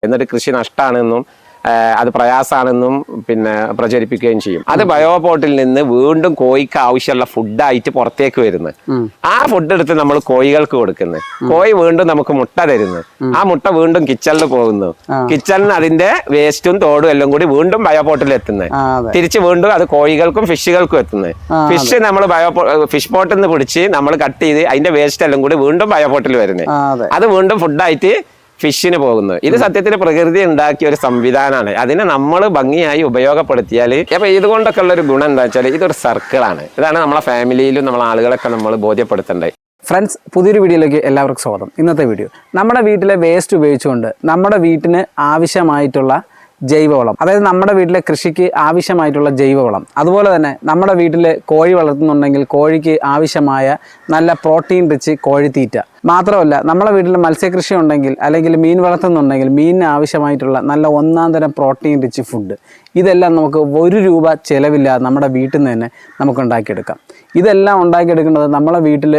എന്നിട്ട് കൃഷി നഷ്ടമാണെന്നും അത് പ്രയാസമാണെന്നും പിന്നെ പ്രചരിപ്പിക്കുകയും ചെയ്യും. അത് ബയോപോട്ടിൽ നിന്ന് വീണ്ടും കോഴിക്ക് ആവശ്യമുള്ള ഫുഡായിട്ട് പുറത്തേക്ക് വരുന്നത്. ആ ഫുഡ് എടുത്ത് നമ്മൾ കോഴികൾക്ക് കൊടുക്കുന്നത്. കോഴി വീണ്ടും നമുക്ക് മുട്ട തരുന്നു. ആ മുട്ട വീണ്ടും കിച്ചണിൽ പോകുന്നു. കിച്ചണിന് അതിന്റെ വേസ്റ്റും തോടും എല്ലാം കൂടി വീണ്ടും ബയോപോട്ടിൽ എത്തുന്നത്. തിരിച്ച് വീണ്ടും അത് കോഴികൾക്കും ഫിഷുകൾക്കും എത്തുന്നത്. ഫിഷ് നമ്മൾ ഫിഷ് പോട്ടിൽ നിന്ന് പിടിച്ച് നമ്മൾ കട്ട് ചെയ്ത് അതിന്റെ വേസ്റ്റ് എല്ലാം കൂടി വീണ്ടും ബയോപോട്ടിൽ വരുന്നത്. അത് വീണ്ടും ഫുഡായിട്ട് ഫിഷിന് പോകുന്നു. ഇത് സത്യത്തിൽ പ്രകൃതി ഉണ്ടാക്കിയ ഒരു സംവിധാനമാണ്. അതിനെ നമ്മൾ ഭംഗിയായി ഉപയോഗപ്പെടുത്തിയാൽ അപ്പൊ ഇതുകൊണ്ടൊക്കെ ഉള്ള ഒരു ഗുണം എന്താ വെച്ചാൽ ഇതൊരു സർക്കിളാണ്. ഇതാണ് നമ്മളെ ഫാമിലിയിലും നമ്മളെ ആളുകളൊക്കെ നമ്മൾ ബോധ്യപ്പെടുത്തേണ്ടത്. ഫ്രണ്ട്സ്, പുതിയൊരു വീഡിയോയിലേക്ക് എല്ലാവർക്കും സ്വാഗതം. ഇന്നത്തെ വീഡിയോ നമ്മുടെ വീട്ടിലെ വേസ്റ്റ് ഉപയോഗിച്ചുകൊണ്ട് നമ്മുടെ വീട്ടിന് ആവശ്യമായിട്ടുള്ള ജൈവവളം, അതായത് നമ്മുടെ വീട്ടിലെ കൃഷിക്ക് ആവശ്യമായിട്ടുള്ള ജൈവവളം, അതുപോലെ തന്നെ നമ്മുടെ വീട്ടിൽ കോഴി വളർത്തുന്നുണ്ടെങ്കിൽ കോഴിക്ക് ആവശ്യമായ നല്ല പ്രോട്ടീൻ റിച്ച് കോഴിത്തീറ്റ, മാത്രമല്ല നമ്മുടെ വീട്ടിൽ മത്സ്യകൃഷി ഉണ്ടെങ്കിൽ അല്ലെങ്കിൽ മീൻ വളർത്തുന്നുണ്ടെങ്കിൽ മീനിന് ആവശ്യമായിട്ടുള്ള നല്ല ഒന്നാം തരം പ്രോട്ടീൻ റിച്ച് ഫുഡ്, ഇതെല്ലാം നമുക്ക് ₹1 ചിലവില്ലാതെ നമ്മുടെ വീട്ടിൽ നിന്ന് തന്നെ നമുക്ക് ഉണ്ടാക്കിയെടുക്കാം. ഇതെല്ലാം ഉണ്ടാക്കിയെടുക്കുന്നത് നമ്മളെ വീട്ടിൽ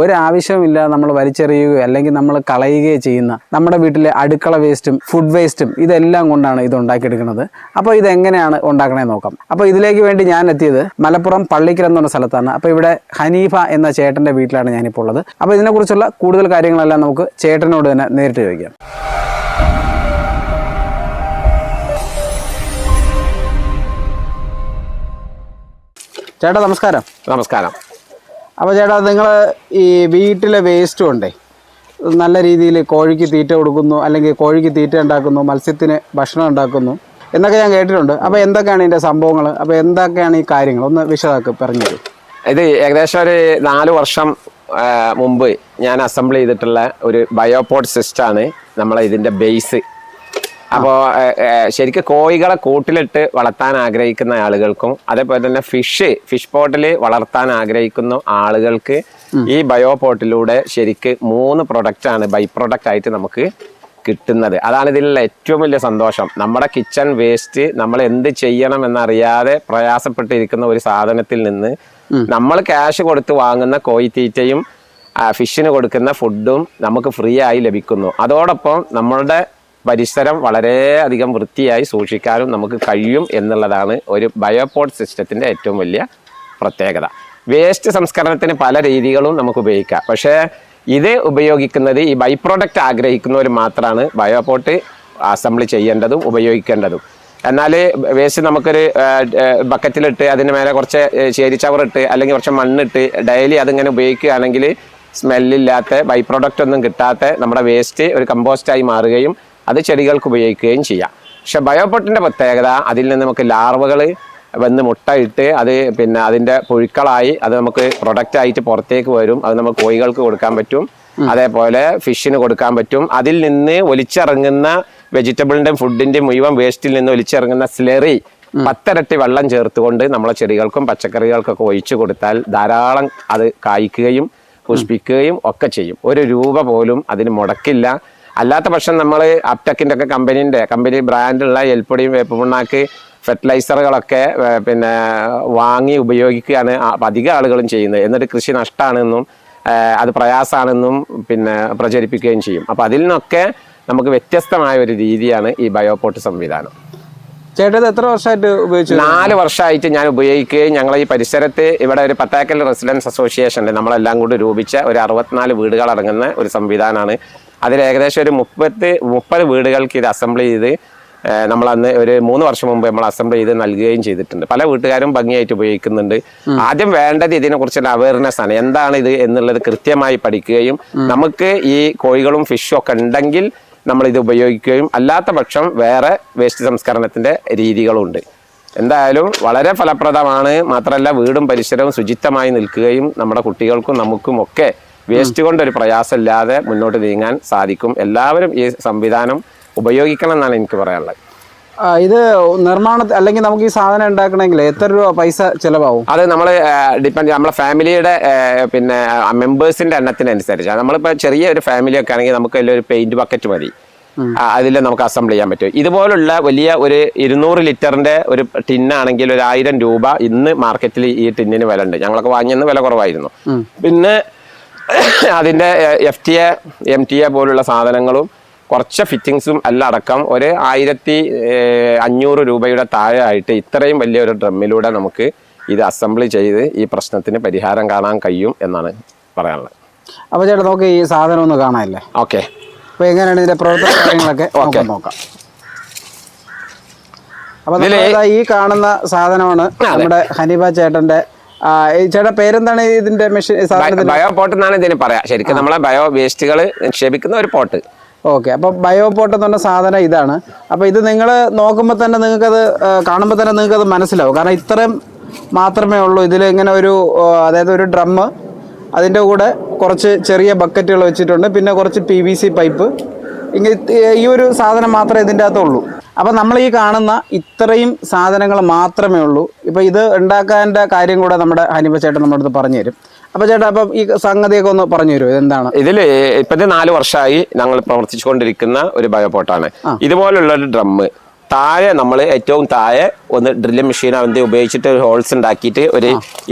ഒരാവശ്യമില്ലാതെ നമ്മൾ വലിച്ചെറിയുകയോ അല്ലെങ്കിൽ നമ്മൾ കളയുകയോ ചെയ്യുന്ന നമ്മുടെ വീട്ടിലെ അടുക്കള വേസ്റ്റും ഫുഡ് വേസ്റ്റും ഇതെല്ലാം കൊണ്ടാണ് ഇത് ഉണ്ടാക്കിയെടുക്കുന്നത്. അപ്പോൾ ഇതെങ്ങനെയാണ് ഉണ്ടാക്കണമെന്ന് നോക്കാം. അപ്പോൾ ഇതിലേക്ക് വേണ്ടി ഞാൻ എത്തിയത് മലപ്പുറം പള്ളിക്കൽ എന്ന് പറഞ്ഞ സ്ഥലത്താണ്. അപ്പോൾ ഇവിടെ ഹനീഫ എന്ന ചേട്ടൻ്റെ വീട്ടിലാണ് ഞാനിപ്പോൾ ഉള്ളത്. അപ്പോൾ ഇതിനെക്കുറിച്ചുള്ള കൂടുതൽ കാര്യങ്ങളെല്ലാം നമുക്ക് ചേട്ടനോട് തന്നെ നേരിട്ട് ചോദിക്കാം. ചേട്ടാ നമസ്കാരം. നമസ്കാരം. അപ്പോൾ ചേട്ടാ, നിങ്ങൾ ഈ വീട്ടിലെ വേസ്റ്റ് കൊണ്ടേ നല്ല രീതിയിൽ കോഴിക്ക് തീറ്റ കൊടുക്കുന്നു, അല്ലെങ്കിൽ കോഴിക്ക് തീറ്റ ഉണ്ടാക്കുന്നു, മത്സ്യത്തിന് ഭക്ഷണം ഉണ്ടാക്കുന്നു എന്നൊക്കെ ഞാൻ കേട്ടിട്ടുണ്ട്. അപ്പോൾ എന്തൊക്കെയാണ് ഇതിൻ്റെ സംഭവങ്ങൾ, അപ്പോൾ എന്തൊക്കെയാണ് ഈ കാര്യങ്ങൾ ഒന്ന് വിശദമാക്കി പറഞ്ഞു തരും. ഇത് ഏകദേശം ഒരു 4 വർഷം മുമ്പ് ഞാൻ അസംബിൾ ചെയ്തിട്ടുള്ള ഒരു ബയോപോട്ട് സിസ്റ്റമാണ് നമ്മളെ ഇതിൻ്റെ ബേസ്. അപ്പോൾ ശരിക്കും കോഴികളെ കൂട്ടിലിട്ട് വളർത്താൻ ആഗ്രഹിക്കുന്ന ആളുകൾക്കും അതേപോലെ തന്നെ ഫിഷ് പോട്ടിൽ വളർത്താൻ ആഗ്രഹിക്കുന്ന ആളുകൾക്ക് ഈ ബയോപോട്ടിലൂടെ ശരിക്ക് 3 പ്രൊഡക്റ്റാണ് ബൈ പ്രൊഡക്റ്റ് ആയിട്ട് നമുക്ക് കിട്ടുന്നത്. അതാണ് ഇതിലുള്ള ഏറ്റവും വലിയ സന്തോഷം. നമ്മുടെ കിച്ചൺ വേസ്റ്റ് നമ്മൾ എന്ത് ചെയ്യണം എന്നറിയാതെ പ്രയാസപ്പെട്ടിരിക്കുന്ന ഒരു സാധനത്തിൽ നിന്ന് നമ്മൾ ക്യാഷ് കൊടുത്ത് വാങ്ങുന്ന കോഴിത്തീറ്റയും ഫിഷിന് കൊടുക്കുന്ന ഫുഡും നമുക്ക് ഫ്രീ ആയി ലഭിക്കുന്നു. അതോടൊപ്പം നമ്മളുടെ പരിസരം വളരെയധികം വൃത്തിയായി സൂക്ഷിക്കാനും നമുക്ക് കഴിയും എന്നുള്ളതാണ് ഒരു ബയോപോട്ട് സിസ്റ്റത്തിൻ്റെ ഏറ്റവും വലിയ പ്രത്യേകത. വേസ്റ്റ് സംസ്കരണത്തിന് പല രീതികളും നമുക്ക് ഉപയോഗിക്കാം. പക്ഷേ ഇത് ഉപയോഗിക്കുന്നത് ഈ ബൈ പ്രോഡക്റ്റ് ആഗ്രഹിക്കുന്നവർ മാത്രമാണ് ബയോപോട്ട് അസംബിൾ ചെയ്യേണ്ടതും ഉപയോഗിക്കേണ്ടതും. എന്നാൽ വേസ്റ്റ് നമുക്കൊരു ബക്കറ്റിലിട്ട് അതിന് മേലെ കുറച്ച് ചേരിച്ചവറിട്ട് അല്ലെങ്കിൽ കുറച്ച് മണ്ണിട്ട് ഡെയിലി അതിങ്ങനെ ഉപയോഗിക്കുകയാണെങ്കിൽ സ്മെല്ലില്ലാത്ത ബൈ പ്രോഡക്റ്റ് ഒന്നും കിട്ടാത്ത നമ്മുടെ വേസ്റ്റ് ഒരു കമ്പോസ്റ്റായി മാറുകയും അത് ചെടികൾക്ക് ഉപയോഗിക്കുകയും ചെയ്യാം. പക്ഷെ ബയോപോട്ടിൻ്റെ പ്രത്യേകത അതിൽ നിന്ന് നമുക്ക് ലാർവകൾ വന്ന് മുട്ടയിട്ട് അത് പിന്നെ അതിൻ്റെ പുഴുക്കളായി അത് നമുക്ക് പ്രൊഡക്റ്റായിട്ട് പുറത്തേക്ക് വരും. അത് നമുക്ക് കോഴികൾക്ക് കൊടുക്കാൻ പറ്റും, അതേപോലെ ഫിഷിന് കൊടുക്കാൻ പറ്റും. അതിൽ നിന്ന് ഒലിച്ചിറങ്ങുന്ന വെജിറ്റബിളിൻ്റെയും ഫുഡിൻ്റെയും മുഴുവൻ വേസ്റ്റിൽ നിന്ന് ഒലിച്ചിറങ്ങുന്ന സ്ലറി 10 ഇരട്ടി വെള്ളം ചേർത്തുകൊണ്ട് നമ്മളെ ചെടികൾക്കും പച്ചക്കറികൾക്കൊക്കെ ഒഴിച്ചു കൊടുത്താൽ ധാരാളം അത് കായ്ക്കുകയും പുഷ്പിക്കുകയും ഒക്കെ ചെയ്യും. ₹1 പോലും അതിന് മുടക്കില്ല. അല്ലാത്ത പക്ഷം നമ്മൾ അപ്ടെക്കിൻ്റെ ഒക്കെ കമ്പനി ബ്രാൻഡുള്ള എൽപ്പൊടിയും വേപ്പുപിണ്ണാക്ക് ഫെർട്ടിലൈസറുകളൊക്കെ പിന്നെ വാങ്ങി ഉപയോഗിക്കുകയാണ് അധികം ആളുകളും ചെയ്യുന്നത്. എന്നിട്ട് കൃഷി നഷ്ടമാണെന്നും അത് പ്രയാസമാണെന്നും പിന്നെ പ്രചരിപ്പിക്കുകയും ചെയ്യും. അപ്പോൾ അതിൽ നിന്നൊക്കെ നമുക്ക് വ്യത്യസ്തമായ ഒരു രീതിയാണ് ഈ ബയോപോട്ട് സംവിധാനം. ചേട്ടൻ എത്ര വർഷമായിട്ട് ഉപയോഗിച്ചു? 4 വർഷമായിട്ട് ഞാൻ ഉപയോഗിക്കുകയും ഞങ്ങൾ ഈ പരിസരത്ത് ഇവിടെ ഒരു പത്താക്കൽ റെസിഡൻസ് അസോസിയേഷനിൽ നമ്മളെല്ലാം കൂടി രൂപിച്ച ഒരു 64 വീടുകൾ അടങ്ങുന്ന ഒരു സംവിധാനമാണ്. അതിൽ ഏകദേശം ഒരു 30 വീടുകൾക്ക് ഇത് അസംബിൾ ചെയ്ത് നമ്മളന്ന് ഒരു 3 വർഷം മുമ്പ് നമ്മൾ അസംബിൾ ചെയ്ത് നൽകുകയും ചെയ്തിട്ടുണ്ട്. പല വീട്ടുകാരും ഭംഗിയായിട്ട് ഉപയോഗിക്കുന്നുണ്ട്. ആദ്യം വേണ്ടത് ഇതിനെക്കുറിച്ചുള്ള അവയർനെസ് ആണ്. എന്താണ് ഇത് എന്നുള്ളത് കൃത്യമായി പഠിക്കുകയും നമുക്ക് ഈ കോഴികളും ഫിഷും ഒക്കെ ഉണ്ടെങ്കിൽ നമ്മൾ ഇത് ഉപയോഗിക്കുകയും അല്ലാത്ത പക്ഷം വേറെ വേസ്റ്റ് സംസ്കരണത്തിൻ്റെ രീതികളുണ്ട്. എന്തായാലും വളരെ ഫലപ്രദമാണ്. മാത്രമല്ല വീടും പരിസരവും ശുചിത്വമായി നിൽക്കുകയും നമ്മുടെ കുട്ടികൾക്കും നമുക്കും ഒക്കെ വേസ്റ്റ് കൊണ്ടൊരു പ്രയാസമില്ലാതെ മുന്നോട്ട് നീങ്ങാൻ സാധിക്കും. എല്ലാവരും ഈ സംവിധാനം ഉപയോഗിക്കണം എന്നാണ് എനിക്ക് പറയാനുള്ളത്. ഇത് നിർമ്മാണത്തിൽ അല്ലെങ്കിൽ നമുക്ക് ഈ സാധനം ഉണ്ടാക്കണമെങ്കിൽ എത്ര രൂപ പൈസ ചിലവാകും? അത് നമ്മൾ ഡിപ്പെൻഡ് നമ്മളെ ഫാമിലിയുടെ പിന്നെ മെമ്പേഴ്സിൻ്റെ എണ്ണത്തിനനുസരിച്ച്. നമ്മളിപ്പോൾ ചെറിയ ഒരു ഫാമിലി ഒക്കെ ആണെങ്കിൽ നമുക്ക് അതിലൊരു പെയിന്റ് ബക്കറ്റ് മതി, അതിൽ നമുക്ക് അസംബിൾ ചെയ്യാൻ പറ്റും. ഇതുപോലുള്ള വലിയ ഒരു 200 ലിറ്ററിൻ്റെ ഒരു ടിന്നാണെങ്കിൽ ഒരു ₹1000 ഇന്ന് മാർക്കറ്റിൽ ഈ ടിന്നിന് വില ഉണ്ട്. ഞങ്ങളൊക്കെ വാങ്ങിയെന്ന് വില കുറവായിരുന്നു. പിന്നെ അതിൻ്റെ FTA MTA പോലുള്ള സാധനങ്ങളും കുറച്ച് ഫിറ്റിങ്സും എല്ലാം അടക്കം ഒരു 1500 രൂപയുടെ താഴെ ആയിട്ട് ഇത്രയും വലിയൊരു ഡ്രമ്മിലൂടെ നമുക്ക് ഇത് അസംബ്ലി ചെയ്ത് ഈ പ്രശ്നത്തിന് പരിഹാരം കാണാൻ കഴിയും എന്നാണ് പറയാനുള്ളത്. അപ്പോൾ ചേട്ടാ നമുക്ക് ഈ സാധനം ഒന്ന് കാണാനല്ലേ? ഓക്കെ. അപ്പോൾ എങ്ങനെയാണ് ഇതിന്റെ പ്രവർത്തന കാര്യങ്ങളൊക്കെ നോക്കാം. അപ്പോൾ ഈ കാണുന്ന സാധനമാണ് നമ്മുടെ ഹനീഫ ചേട്ടന്റെ. ചേട്ടാ പേരെന്താണ് ഇതിന്റെ മെഷീൻ സാധനത്തിന്? ബയോ പോട്ട് എന്നാണ് ഇതിന് പറയാ. ശരിക്കും നമ്മളെ ബയോ വേസ്റ്റുകൾ നിക്ഷേപിക്കുന്ന ഒരു പോട്ട്. ഓക്കെ. അപ്പോൾ ബയോ പോട്ട് എന്ന് പറഞ്ഞ സാധനം ഇതാണ്. അപ്പോൾ ഇത് നിങ്ങൾ നോക്കുമ്പോൾ തന്നെ നിങ്ങൾക്കത് കാണുമ്പോൾ തന്നെ നിങ്ങൾക്കത് മനസ്സിലാവും. കാരണം ഇത്രയും മാത്രമേ ഉള്ളൂ ഇതിൽ. ഇങ്ങനെ ഒരു അതായത് ഒരു ഡ്രമ്മ്, അതിൻ്റെ കൂടെ കുറച്ച് ചെറിയ ബക്കറ്റുകൾ വെച്ചിട്ടുണ്ട്, പിന്നെ കുറച്ച് PVC പൈപ്പ്. ഇങ്ങനെ ഈ ഒരു സാധനം മാത്രമേ ഇതിൻ്റെ അകത്തുള്ളൂ. അപ്പോൾ നമ്മൾ ഈ കാണുന്ന ഇത്രയും സാധനങ്ങൾ മാത്രമേ ഉള്ളൂ. ഇപ്പോൾ ഇത് ഉണ്ടാക്കാൻ്റെ കാര്യം കൂടെ നമ്മുടെ ഹനീഫ ചേട്ടൻ നമ്മുടെ അടുത്ത് പറഞ്ഞു തരും. അപ്പോൾ ചേട്ടാ, അപ്പം ഈ സംഗതിയൊക്കെ ഒന്ന് പറഞ്ഞു തരുമോ? ഇതെന്താണ്? ഇതിൽ ഇപ്പോഴത്തെ 4 വർഷമായി ഞങ്ങൾ പ്രവർത്തിച്ചുകൊണ്ടിരിക്കുന്ന ഒരു ബയോപോട്ടാണ്. ഇതുപോലുള്ള ഒരു ഡ്രമ്മ് താഴെ നമ്മൾ ഏറ്റവും താഴെ ഒന്ന് ഡ്രില്ലിംഗ് മെഷീൻ അതിൻ്റെ ഉപയോഗിച്ചിട്ട് ഒരു ഹോൾസ് ഉണ്ടാക്കിയിട്ട് ഒരു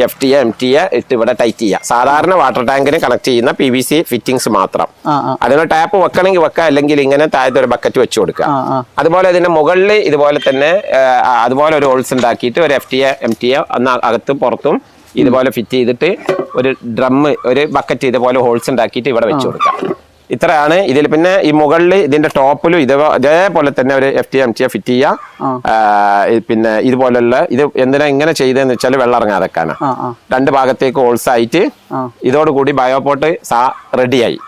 FTA MTA ഇട്ട് ഇവിടെ ടൈറ്റ് ചെയ്യുക. സാധാരണ വാട്ടർ ടാങ്കിന് കണക്ട് ചെയ്യുന്ന PVC ഫിറ്റിങ്സ് മാത്രം. അതിന് ടാപ്പ് വെക്കണമെങ്കിൽ വെക്കുക, അല്ലെങ്കിൽ ഇങ്ങനെ താഴത്തെ ഒരു ബക്കറ്റ് വെച്ച് കൊടുക്കുക. അതുപോലെ ഇതിന്റെ മുകളിൽ ഇതുപോലെ തന്നെ അതുപോലെ ഒരു ഹോൾസ് ഉണ്ടാക്കിയിട്ട് ഒരു FTA MTA ഒന്ന് അകത്തും പുറത്തും ഇതുപോലെ ഫിറ്റ് ചെയ്തിട്ട് ഒരു ഡ്രമ്മ് ഒരു ബക്കറ്റ് ഇതുപോലെ ഹോൾസ് ഉണ്ടാക്കിയിട്ട് ഇവിടെ വെച്ച് കൊടുക്കാം. ഇത്രയാണ് ഇതിൽ. പിന്നെ ഈ മുകളിൽ ഇതിന്റെ ടോപ്പിലും ഇതേപോലെ തന്നെ ഒരു FTA MTA ഫിറ്റ് ചെയ്യുക. പിന്നെ ഇതുപോലുള്ള ഇത് എന്തിനാ ഇങ്ങനെ ചെയ്തതെന്ന് വെച്ചാൽ വെള്ളം ഇറങ്ങാതെക്കാനാ. 2 ഭാഗത്തേക്ക് ഹോൾസ് ആയിട്ട് ഇതോടുകൂടി ബയോപോട്ട് റെഡിയായി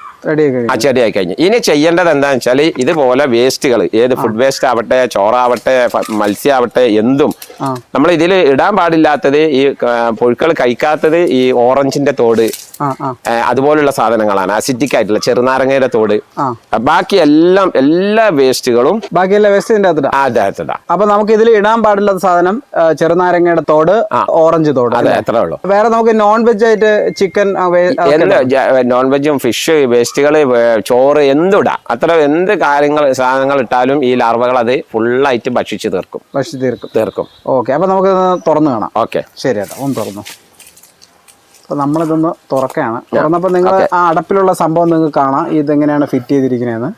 ചെടിയായി കഴിഞ്ഞു. ഇനി ചെയ്യേണ്ടത് എന്താണെന്ന് വെച്ചാൽ ഇതുപോലെ വേസ്റ്റുകൾ, ഏത് ഫുഡ് വേസ്റ്റ് ആവട്ടെ, ചോറാവട്ടെ, മത്സ്യം ആവട്ടെ, എന്തും നമ്മൾ ഇതിൽ ഇടാൻ പാടില്ലാത്തത് ഈ പുഴുക്കൾ കഴിക്കാത്തത് ഈ ഓറഞ്ചിന്റെ തോട്, അതുപോലുള്ള സാധനങ്ങളാണ്. അസിഡിക് ആയിട്ടുള്ള ചെറുനാരങ്ങയുടെ തോട്, ബാക്കി എല്ലാ വേസ്റ്റുകളും ബാക്കിയെല്ലാ വേസ്റ്റിന്റെ അകത്തിടാം. അപ്പൊ നമുക്ക് ഇതിൽ ഇടാൻ പാടില്ലാത്ത സാധനം ചെറുനാരങ്ങയുടെ തോട്, ഓറഞ്ച് തോട്, അതെ, അത്രേ ഉള്ളൂ. വേറെ നമുക്ക് നോൺ വെജ് ആയിട്ട് ചിക്കൻ, നോൺ വെജും ഫിഷ് വേസ്റ്റുകൾ, ചോറ് എന്തിടാം. അത്ര എന്ത് സാധനങ്ങൾ ഇട്ടാലും ഈ ലാർവകൾ അത് ഫുള്ളായിട്ട് ഭക്ഷിച്ച് തീർക്കും. ഓക്കെ. അപ്പൊ നമുക്ക് തുറന്നു കാണാം. ഓക്കെ, ശരി ഏട്ടാ, ഒന്ന് തുറന്നു. അപ്പൊ നമ്മളിതൊന്ന് തുറക്കുകയാണ്. തുറന്നപ്പോൾ നിങ്ങൾ ആ അടപ്പിലുള്ള സംഭവം നിങ്ങൾക്ക് കാണാം, ഇതെങ്ങനെയാണ് ഫിറ്റ് ചെയ്തിരിക്കുന്നതെന്ന്.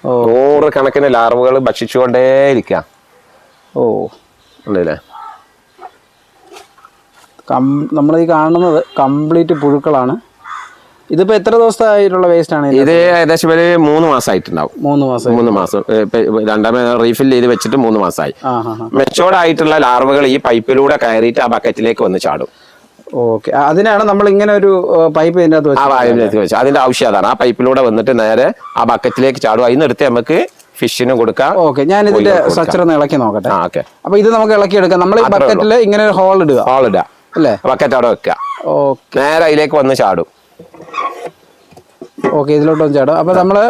100 കണക്കിന് ലാർവകൾ ഭക്ഷിച്ചുകൊണ്ടേയിരിക്കുക. ഉണ്ടല്ലേ? നമ്മൾ ഈ കാണുന്നത് കംപ്ലീറ്റ് പുഴുക്കളാണ്. ഇതിപ്പോ എത്ര ദിവസമായിട്ടുള്ള വേസ്റ്റ് ആണ്? ഇത് ഏകദേശം ഒരു 3 മാസമായിട്ടുണ്ടാവും. 3 മാസം. രണ്ടാമത് റീഫിൽ ചെയ്ത് വെച്ചിട്ട് 3 മാസമായി. മെച്ചോർഡ് ആയിട്ടുള്ള ലാർവകൾ ഈ പൈപ്പിലൂടെ കയറിയിട്ട് ആ ബക്കറ്റിലേക്ക് വന്ന് ചാടും. ഓക്കെ. അതിനാണ് നമ്മൾ ഇങ്ങനെ ഒരു പൈപ്പ് ഇതിന്റെ അകത്ത് വെച്ചത്. അതിന്റെ ആവശ്യം അതാണ്. ആ പൈപ്പിലൂടെ വന്നിട്ട് നേരെ ആ ബക്കറ്റിലേക്ക് ചാടും. അതിന് എടുത്ത് നമുക്ക് ഫിഷിനും കൊടുക്കാം. ഓക്കെ, ഞാൻ ഇതിന്റെ സ്ട്രക്ചർ ഒന്ന് ഇളക്കി നോക്കട്ടെ. ഓക്കെ. അപ്പൊ ഇത് നമുക്ക് ഇളക്കി എടുക്കാം. നമ്മൾ ഈ ബക്കറ്റിൽ ഇങ്ങനെ ഒരു ഹോൾ ഇടുക അല്ലേ? ബക്കറ്റ് അവിടെ വെക്കുക. നേരെ അതിലേക്ക് വന്ന് ചാടും. ഓക്കെ, ഇതിലോട്ടൊന്ന് ചാടും. അപ്പൊ നമ്മള്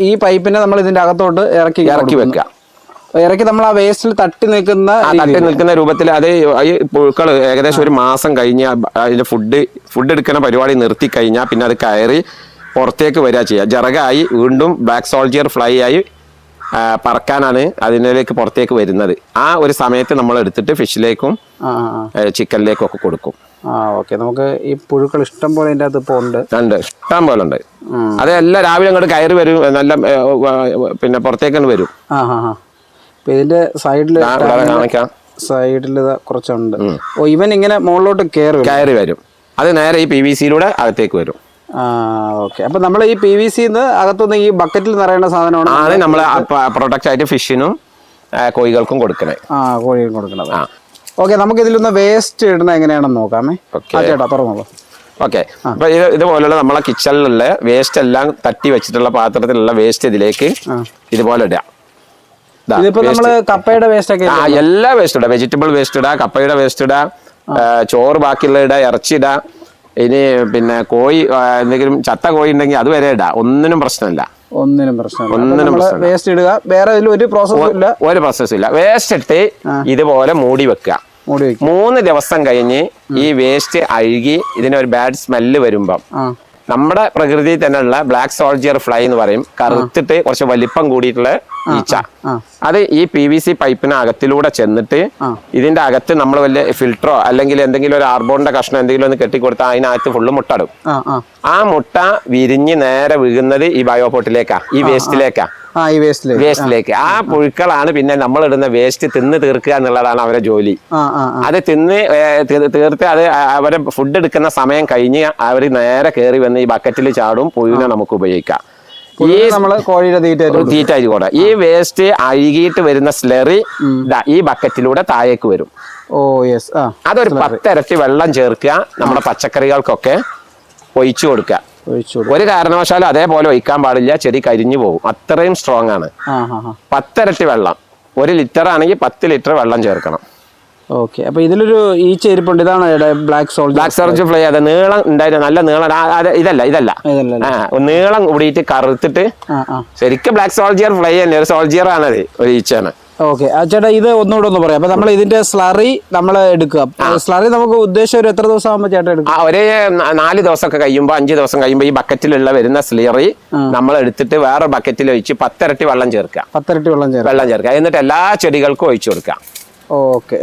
ഈ പൈപ്പിനെ നമ്മൾ ഇതിന്റെ അകത്തോട്ട് ഇറക്കി വെക്കുക. ഇറക്കി നമ്മൾ ആ വേസ്റ്റിൽ തട്ടി നിൽക്കുന്ന രൂപത്തിൽ. അത് ഈ പുഴുക്കൾ ഏകദേശം 1 മാസം കഴിഞ്ഞ് അതിന്റെ ഫുഡ് എടുക്കുന്ന പരിപാടി നിർത്തി കഴിഞ്ഞാൽ പിന്നെ അത് കയറി പുറത്തേക്ക് വരിക ചെയ്യുക. ജറകായി വീണ്ടും ബ്ലാക്ക് സോൾജിയർ ഫ്ലൈ ആയി പറക്കാനാണ് അതിലേക്ക് പുറത്തേക്ക് വരുന്നത്. ആ ഒരു സമയത്ത് നമ്മൾ എടുത്തിട്ട് ഫിഷിലേക്കും ചിക്കനിലേക്കും ഒക്കെ കൊടുക്കും. ഓക്കെ. നമുക്ക് ഈ പുഴുക്കൾ ഇഷ്ടം പോലെ ഇതിൻ്റെ അകത്ത് ഇപ്പോൾ ഉണ്ട്. ഇഷ്ടം പോലെ ഉണ്ട്. അതെല്ലാം രാവിലെ അങ്ങോട്ട് കയറി വരും, നല്ല പിന്നെ പുറത്തേക്ക് വരും. ഇതിന്റെ സൈഡിൽ കുറച്ചുണ്ട്. ഇവൻ ഇങ്ങനെ മുകളിലോട്ട് കയറി വരും. അത് നേരെ ഈ PVC-യിലൂടെ അകത്തേക്ക് വരും. ഓക്കെ. അപ്പൊ നമ്മൾ ഈ PVC അകത്തുനിന്ന് ഈ ബക്കറ്റിൽ നിറയുന്ന സാധനമാണ് നമ്മൾ പ്രൊഡക്റ്റ് ആയിട്ട് ഫിഷിനും കോഴികൾക്കും കൊടുക്കണേ. കോഴികൾക്കും കൊടുക്കണത്. ഓക്കെ. നമുക്ക് ഇതിലൊന്ന് വേസ്റ്റ് ഇടുന്നത് എങ്ങനെയാണെന്ന് നോക്കാമേ. ചേട്ടാ തുറന്നോളൂ. ഓക്കെ. അപ്പൊ ഇതുപോലുള്ള നമ്മളെ കിച്ചണിലുള്ള വേസ്റ്റ് എല്ലാം തട്ടി വെച്ചിട്ടുള്ള പാത്രത്തിലുള്ള വേസ്റ്റ് ഇതിലേക്ക് ഇതുപോലെ ഇടാം. ഇതിപ്പോ നമ്മള് കപ്പയുടെ വേസ്റ്റ് ഒക്കെ എല്ലാ വേസ്റ്റ് ഇടാം. വെജിറ്റബിൾ വേസ്റ്റ് ഇടാം, കപ്പയുടെ വേസ്റ്റ് ഇടാം, ചോറ് ബാക്കിയുള്ള ഇടാം, ഇറച്ചി ഇടാം. ഇനി പിന്നെ കോഴി എന്തെങ്കിലും ചത്ത കോഴി ഉണ്ടെങ്കിൽ അത് വരെ ഇടാം. ഒന്നിനും പ്രശ്നമില്ല. വേസ്റ്റ് ഇടുക. വേറെ ഒരു പ്രോസസ്സും ഇല്ല. വേസ്റ്റ് ഇട്ട് ഇതുപോലെ മൂടി വെക്കുക. 3 ദിവസം കഴിഞ്ഞ് ഈ വേസ്റ്റ് അഴുകി ഇതിനൊരു ബാഡ് സ്മെല്ല് വരുമ്പം നമ്മുടെ പ്രകൃതിയിൽ തന്നെയുള്ള ബ്ലാക്ക് സോൾജിയർ ഫ്ലൈ എന്ന് പറയും, കറുത്തിട്ട് കുറച്ച് വലിപ്പം കൂടിയിട്ടുള്ള ഈച്ച. അത് ഈ PVC പൈപ്പിനകത്തിലൂടെ ചെന്നിട്ട് ഇതിന്റെ അകത്ത് നമ്മൾ വല്ല ഫിൽറ്ററോ അല്ലെങ്കിൽ എന്തെങ്കിലും ഒരു ആർബോണിന്റെ കഷ്ണം എന്തെങ്കിലും ഒന്ന് കെട്ടിക്കൊടുത്താൽ അതിനകത്ത് ഫുള്ള് മുട്ട ഇടും. ആ മുട്ട വിരിഞ്ഞ് നേരെ വീഴുന്നത് ഈ ബയോപോട്ടിലേക്കാ, ഈ വേസ്റ്റിലേക്കാ, വേസ്റ്റിലേക്ക്. ആ പുഴുക്കളാണ് പിന്നെ നമ്മൾ ഇടുന്ന വേസ്റ്റ് തിന്ന് തീർക്കുക എന്നുള്ളതാണ് അവരെ ജോലി. അത് തിന്ന് തീർത്ത് അത് അവരെ ഫുഡ് എടുക്കുന്ന സമയം കഴിഞ്ഞ് അവർ നേരെ കയറി വന്ന് ഈ ബക്കറ്റിൽ ചാടും. പുഴുവിനെ നമുക്ക് ഉപയോഗിക്കാം. ഈ കോഴിയുടെ തീറ്റായി കൂടെ ഈ വേസ്റ്റ് അഴുകിയിട്ട് വരുന്ന സ്ലറി ഈ ബക്കറ്റിലൂടെ താഴേക്ക് വരും. അതൊരു 10 ഇരട്ടി വെള്ളം ചേർക്കുക, നമ്മുടെ പച്ചക്കറികൾക്കൊക്കെ ഒഴിച്ചു കൊടുക്കുക. ഒരു കാരണവശാലും അതേപോലെ ഒഴിക്കാൻ പാടില്ല, ചെടി കരിഞ്ഞു പോകും. അത്രയും സ്ട്രോങ് ആണ്. 10 ഇരട്ടി വെള്ളം, 1 ലിറ്റർ ആണെങ്കിൽ 10 ലിറ്റർ വെള്ളം ചേർക്കണം. ഓക്കെ. അപ്പൊ ഇതിലൊരു ഈച്ച ഇരിപ്പുണ്ട്, ഇതാണ് ബ്ലാക്ക് സോൾജർ ഫ്ലൈ. അത് നീളം ഉണ്ടായിരുന്നു, നല്ല നീളം. ഇതല്ല നീളം കൂടിയിട്ട് കറുത്തിട്ട് ശരിക്കും ബ്ലാക്ക് സോൾജിയർ ഫ്ലൈ തന്നെ, ഒരു സോൾജിയർ ആണത്, ഒരു ഈച്ചയാണ്. ഓക്കെ. ചേട്ടാ ഇത് ഒന്നുകൂടെ ഒന്ന് പറയാം. അപ്പൊ നമ്മൾ ഇതിന്റെ സ്ലറി നമ്മൾ എടുക്കുക. സ്ലറി നമുക്ക് ഉദ്ദേശം ഒരു എത്ര ദിവസം ആകുമ്പോൾ ചേട്ടാ എടുക്കുക? ഒരു 4 ദിവസമൊക്കെ കഴിയുമ്പോൾ 5 ദിവസം കഴിയുമ്പോൾ ഈ ബക്കറ്റിലുള്ള വരുന്ന സ്ലറി നമ്മൾ എടുത്തിട്ട് വേറെ ബക്കറ്റിൽ ഒഴിച്ച് 10 ഇരട്ടി വെള്ളം ചേർക്കുക. 10 ഇരട്ടി വെള്ളം ചേർക്കുക. എന്നിട്ട് എല്ലാ ചെടികൾക്കും ഒഴിച്ചു കൊടുക്കുക. ഓക്കെ.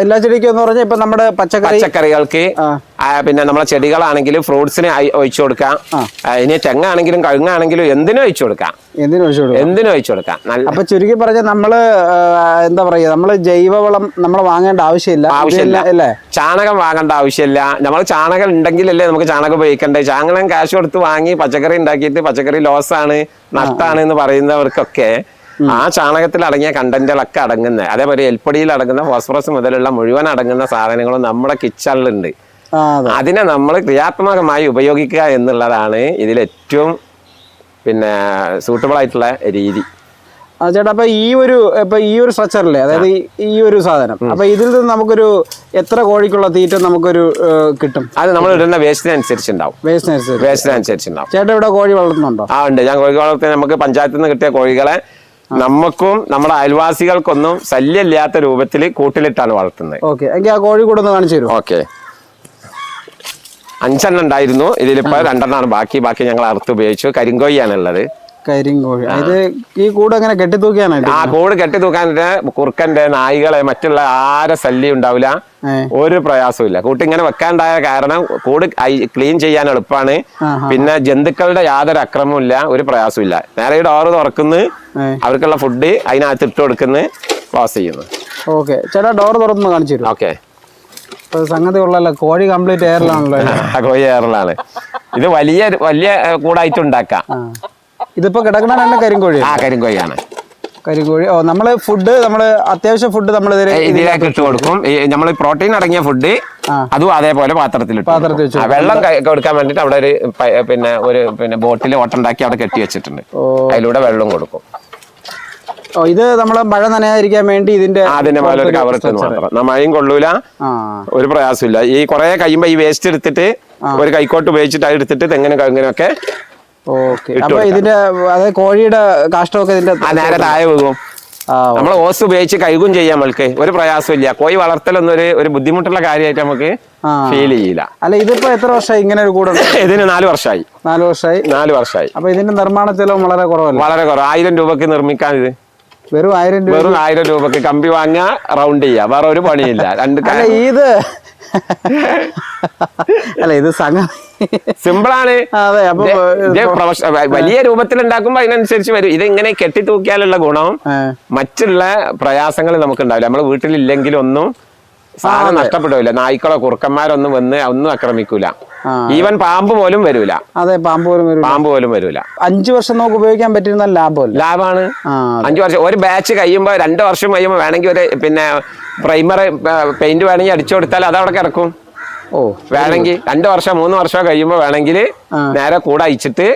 എല്ലാ ചെടിക്കും എന്ന് പറഞ്ഞാൽ ഇപ്പൊ നമ്മുടെ പച്ചക്കറികൾക്ക്, പിന്നെ നമ്മളെ ചെടികളാണെങ്കിലും ഫ്രൂട്ട്സിന് ഒഴിച്ചു കൊടുക്കാം. ഇനി തെങ്ങാണെങ്കിലും കഴുങ്ങാണെങ്കിലും എന്തിനും ഒഴിച്ചു കൊടുക്കാം. എന്തിനും ഒഴിച്ചു കൊടുക്കാം. അപ്പൊ ചുരുക്കി പറഞ്ഞാൽ നമ്മള് എന്താ പറയാ, നമ്മള് ജൈവവളം നമ്മൾ വാങ്ങേണ്ട ആവശ്യമില്ല അല്ലേ? ചാണകം വാങ്ങേണ്ട ആവശ്യമില്ല. നമ്മൾ ചാണകം ഉണ്ടെങ്കിലല്ലേ നമുക്ക് ചാണകം ഉപയോഗിക്കണ്ടേ. ചാണകം കാശ് കൊടുത്ത് വാങ്ങി പച്ചക്കറി ഉണ്ടാക്കിയിട്ട് പച്ചക്കറി ലോസാണ്, നഷ്ടമാണ് എന്ന് പറയുന്നവർക്കൊക്കെ ആ ചാണകത്തിൽ അടങ്ങിയ കണ്ടന്റുകളൊക്കെ അടങ്ങുന്ന, അതേപോലെ എൽപ്പൊടിയിൽ അടങ്ങുന്ന ഫോസ്ഫറസ് മുതലുള്ള മുഴുവൻ അടങ്ങുന്ന സാധനങ്ങളും നമ്മുടെ കിച്ചണിലുണ്ട്. അതിനെ നമ്മൾ ക്രിയാത്മകമായി ഉപയോഗിക്കുക എന്നുള്ളതാണ് ഇതിൽ ഏറ്റവും പിന്നെ സൂട്ടബിൾ ആയിട്ടുള്ള രീതി. ചേട്ടാ, അപ്പൊ ഈ ഒരു സ്ട്രക്ചറില്ലേ, അതായത് ഈ ഒരു സാധനം, അപ്പൊ ഇതിൽ നിന്ന് നമുക്കൊരു എത്ര കോഴിക്കുള്ള തീറ്റ നമുക്കൊരു കിട്ടും? അത് നമ്മൾ ഇടുന്ന വേസ്റ്റിനനുസരിച്ചുണ്ടാവും. വേസ്റ്റിനനുസരിച്ചുണ്ടാവും. ചേട്ടാ ഇവിടെ കോഴി വളർത്തുന്നുണ്ടോ? ഉണ്ട്. ഞാൻ കോഴി വളർത്തി നമുക്ക് പഞ്ചായത്തിൽ നിന്ന് കിട്ടിയ കോഴികളെ നമുക്കും നമ്മുടെ അയൽവാസികൾക്കൊന്നും ശല്യമില്ലാത്ത രൂപത്തിൽ കൂട്ടിലിട്ടാണ് വളർത്തുന്നത്. ഓക്കെ. എങ്കിൽ ആ കോഴി കൂടെ ഒന്ന് കാണിച്ചു തരും. ഓക്കെ. 5 എണ്ണം ഉണ്ടായിരുന്നു. ഇതിലിപ്പോ 2 എണ്ണമാണ് ബാക്കി ഞങ്ങൾ അറുത്ത് ഉപയോഗിച്ചു. കരിങ്കോഴിയാണുള്ളത്. കരിങ്കോഴി. ഇത് ഈ കൂട് എങ്ങനെ കെട്ടിത്തൂക്കാനായിട്ട്? ആ കൂട് കെട്ടിത്തൂക്കാനായിട്ട് കുറുക്കന്റെ, നായികളെ, മറ്റുള്ള ആരെ ശല്യം ഉണ്ടാവില്ല, ഒരു പ്രയാസവും ഇല്ല. കൂട്ട് ഇങ്ങനെ വെക്കാണ്ടായ കാരണം കൂട് ക്ലീൻ ചെയ്യാൻ എളുപ്പമാണ്. പിന്നെ ജന്തുക്കളുടെ യാതൊരു അക്രമവും ഇല്ല, ഒരു പ്രയാസവും ഇല്ല. നേരെ ഈ ഡോറ് തുറക്കുന്നു, അവർക്കുള്ള ഫുഡ് അതിനകത്ത് ഇട്ട് കൊടുക്കുന്നു, ക്ലോസ് ചെയ്യുന്നു. ഓക്കെ. ചേട്ടാ ഡോർ തുറന്ന് കാണിച്ചു തരും. ഓക്കെ. സംഗതി ഉള്ളല്ലോ, കോഴി കംപ്ലീറ്റ് എയറിലാണല്ലോ. കോഴി എയറിലാണ്. ഇത് വലിയ കൂടായിട്ട് ഉണ്ടാക്കാം. ഇതിപ്പോ കിടക്കണ തന്നെ കരിങ്കോഴി. കരിങ്കോഴിയാണ്. കരിങ്കോഴി. നമ്മള് അത്യാവശ്യം ഫുഡ് നമ്മൾ ഇതിലേക്ക് ഇട്ട് കൊടുക്കും. നമ്മൾ പ്രോട്ടീൻ അടങ്ങിയ ഫുഡ് അതും അതേപോലെ പാത്രത്തിൽ വെള്ളം കൊടുക്കാൻ വേണ്ടിട്ട് അവിടെ ഒരു ബോട്ടിൽ ഓട്ടുണ്ടാക്കി അവിടെ കെട്ടി വെച്ചിട്ടുണ്ട്. അതിലൂടെ വെള്ളം കൊടുക്കും. ഇത് നമ്മള് മഴ നനയാതിരിക്കാൻ വേണ്ടി അതിന്റെ മേലെ ഒരു കവർ ഇട്ട് മാത്രം. മഴയും കൊള്ളൂല, ഒരു പ്രയാസമില്ല. ഈ കുറെ കഴിയുമ്പോ ഈ വേസ്റ്റ് എടുത്തിട്ട് ഒരു കൈക്കോട്ട് ഉപയോഗിച്ചിട്ട് അത് എടുത്തിട്ട് തെങ്ങിനും കഴുങ്ങിനൊക്കെ. ഓക്കെ. അപ്പൊ ഇതിന്റെ അതായത് കോഴിയുടെ കാഷ്ടമൊക്കെ ഇതിന്റെ നേരെ താഴെ വീകും. നമ്മൾ ഓസ് ഉപയോഗിച്ച് കഴുകും ചെയ്യാം. നമ്മൾക്ക് ഒരു പ്രയാസമില്ല. കോഴി വളർത്തലൊന്നും ഒരു ബുദ്ധിമുട്ടുള്ള കാര്യമായിട്ട് നമുക്ക് ഫീൽ ചെയ്യില്ല. അല്ല, ഇതിപ്പോ എത്ര വർഷമായി ഇങ്ങനെ ഒരു കൂടെ? ഇതിന് 4 വർഷമായി. 4 വർഷമായി. അപ്പൊ ഇതിന്റെ നിർമ്മാണ ചെലവും വളരെ കുറവല്ല? വളരെ കുറവ്. 1000 രൂപക്ക് നിർമ്മിക്കാൻ. ഇത് വെറും 1000 രൂപക്ക് കമ്പി വാങ്ങാ, റൗണ്ട് ചെയ്യാ, വേറെ ഒരു പണിയില്ല. ഇത് സിമ്പിളാണ്. വലിയ രൂപത്തിൽ ഉണ്ടാക്കുമ്പോ അതിനനുസരിച്ച് വരും. ഇത് ഇങ്ങനെ കെട്ടി തൂക്കിയാലുള്ള ഗുണം മറ്റുള്ള പ്രയാസങ്ങൾ നമുക്ക് ഉണ്ടാവില്ല. നമ്മള് വീട്ടിലില്ലെങ്കിലും ഒന്നും സാധനം നഷ്ടപ്പെടില്ല. നായ്ക്കളോ കുറുക്കന്മാരൊന്നും വന്ന് ഒന്നും ആക്രമിക്കൂല. ഈവൻ പാമ്പ് പോലും വരൂല. അതെ, പാമ്പ് പോലും വരൂല. 5 വർഷം നമുക്ക് ഉപയോഗിക്കാൻ പറ്റുന്ന ലാഭമാണ്. 5 വർഷം. ഒരു ബാച്ച് കഴിയുമ്പോ 2 വർഷം കഴിയുമ്പോ വേണമെങ്കിൽ ഒരു പ്രൈമർ പെയിന്റ് വേണമെങ്കിൽ അടിച്ചു കൊടുത്താൽ അത് അവിടെ കിടക്കും. വേണമെങ്കിൽ 2 വർഷം 3 വർഷം കഴിയുമ്പോ വേണമെങ്കിൽ നേരെ കൂടെ അയച്ചിട്ട്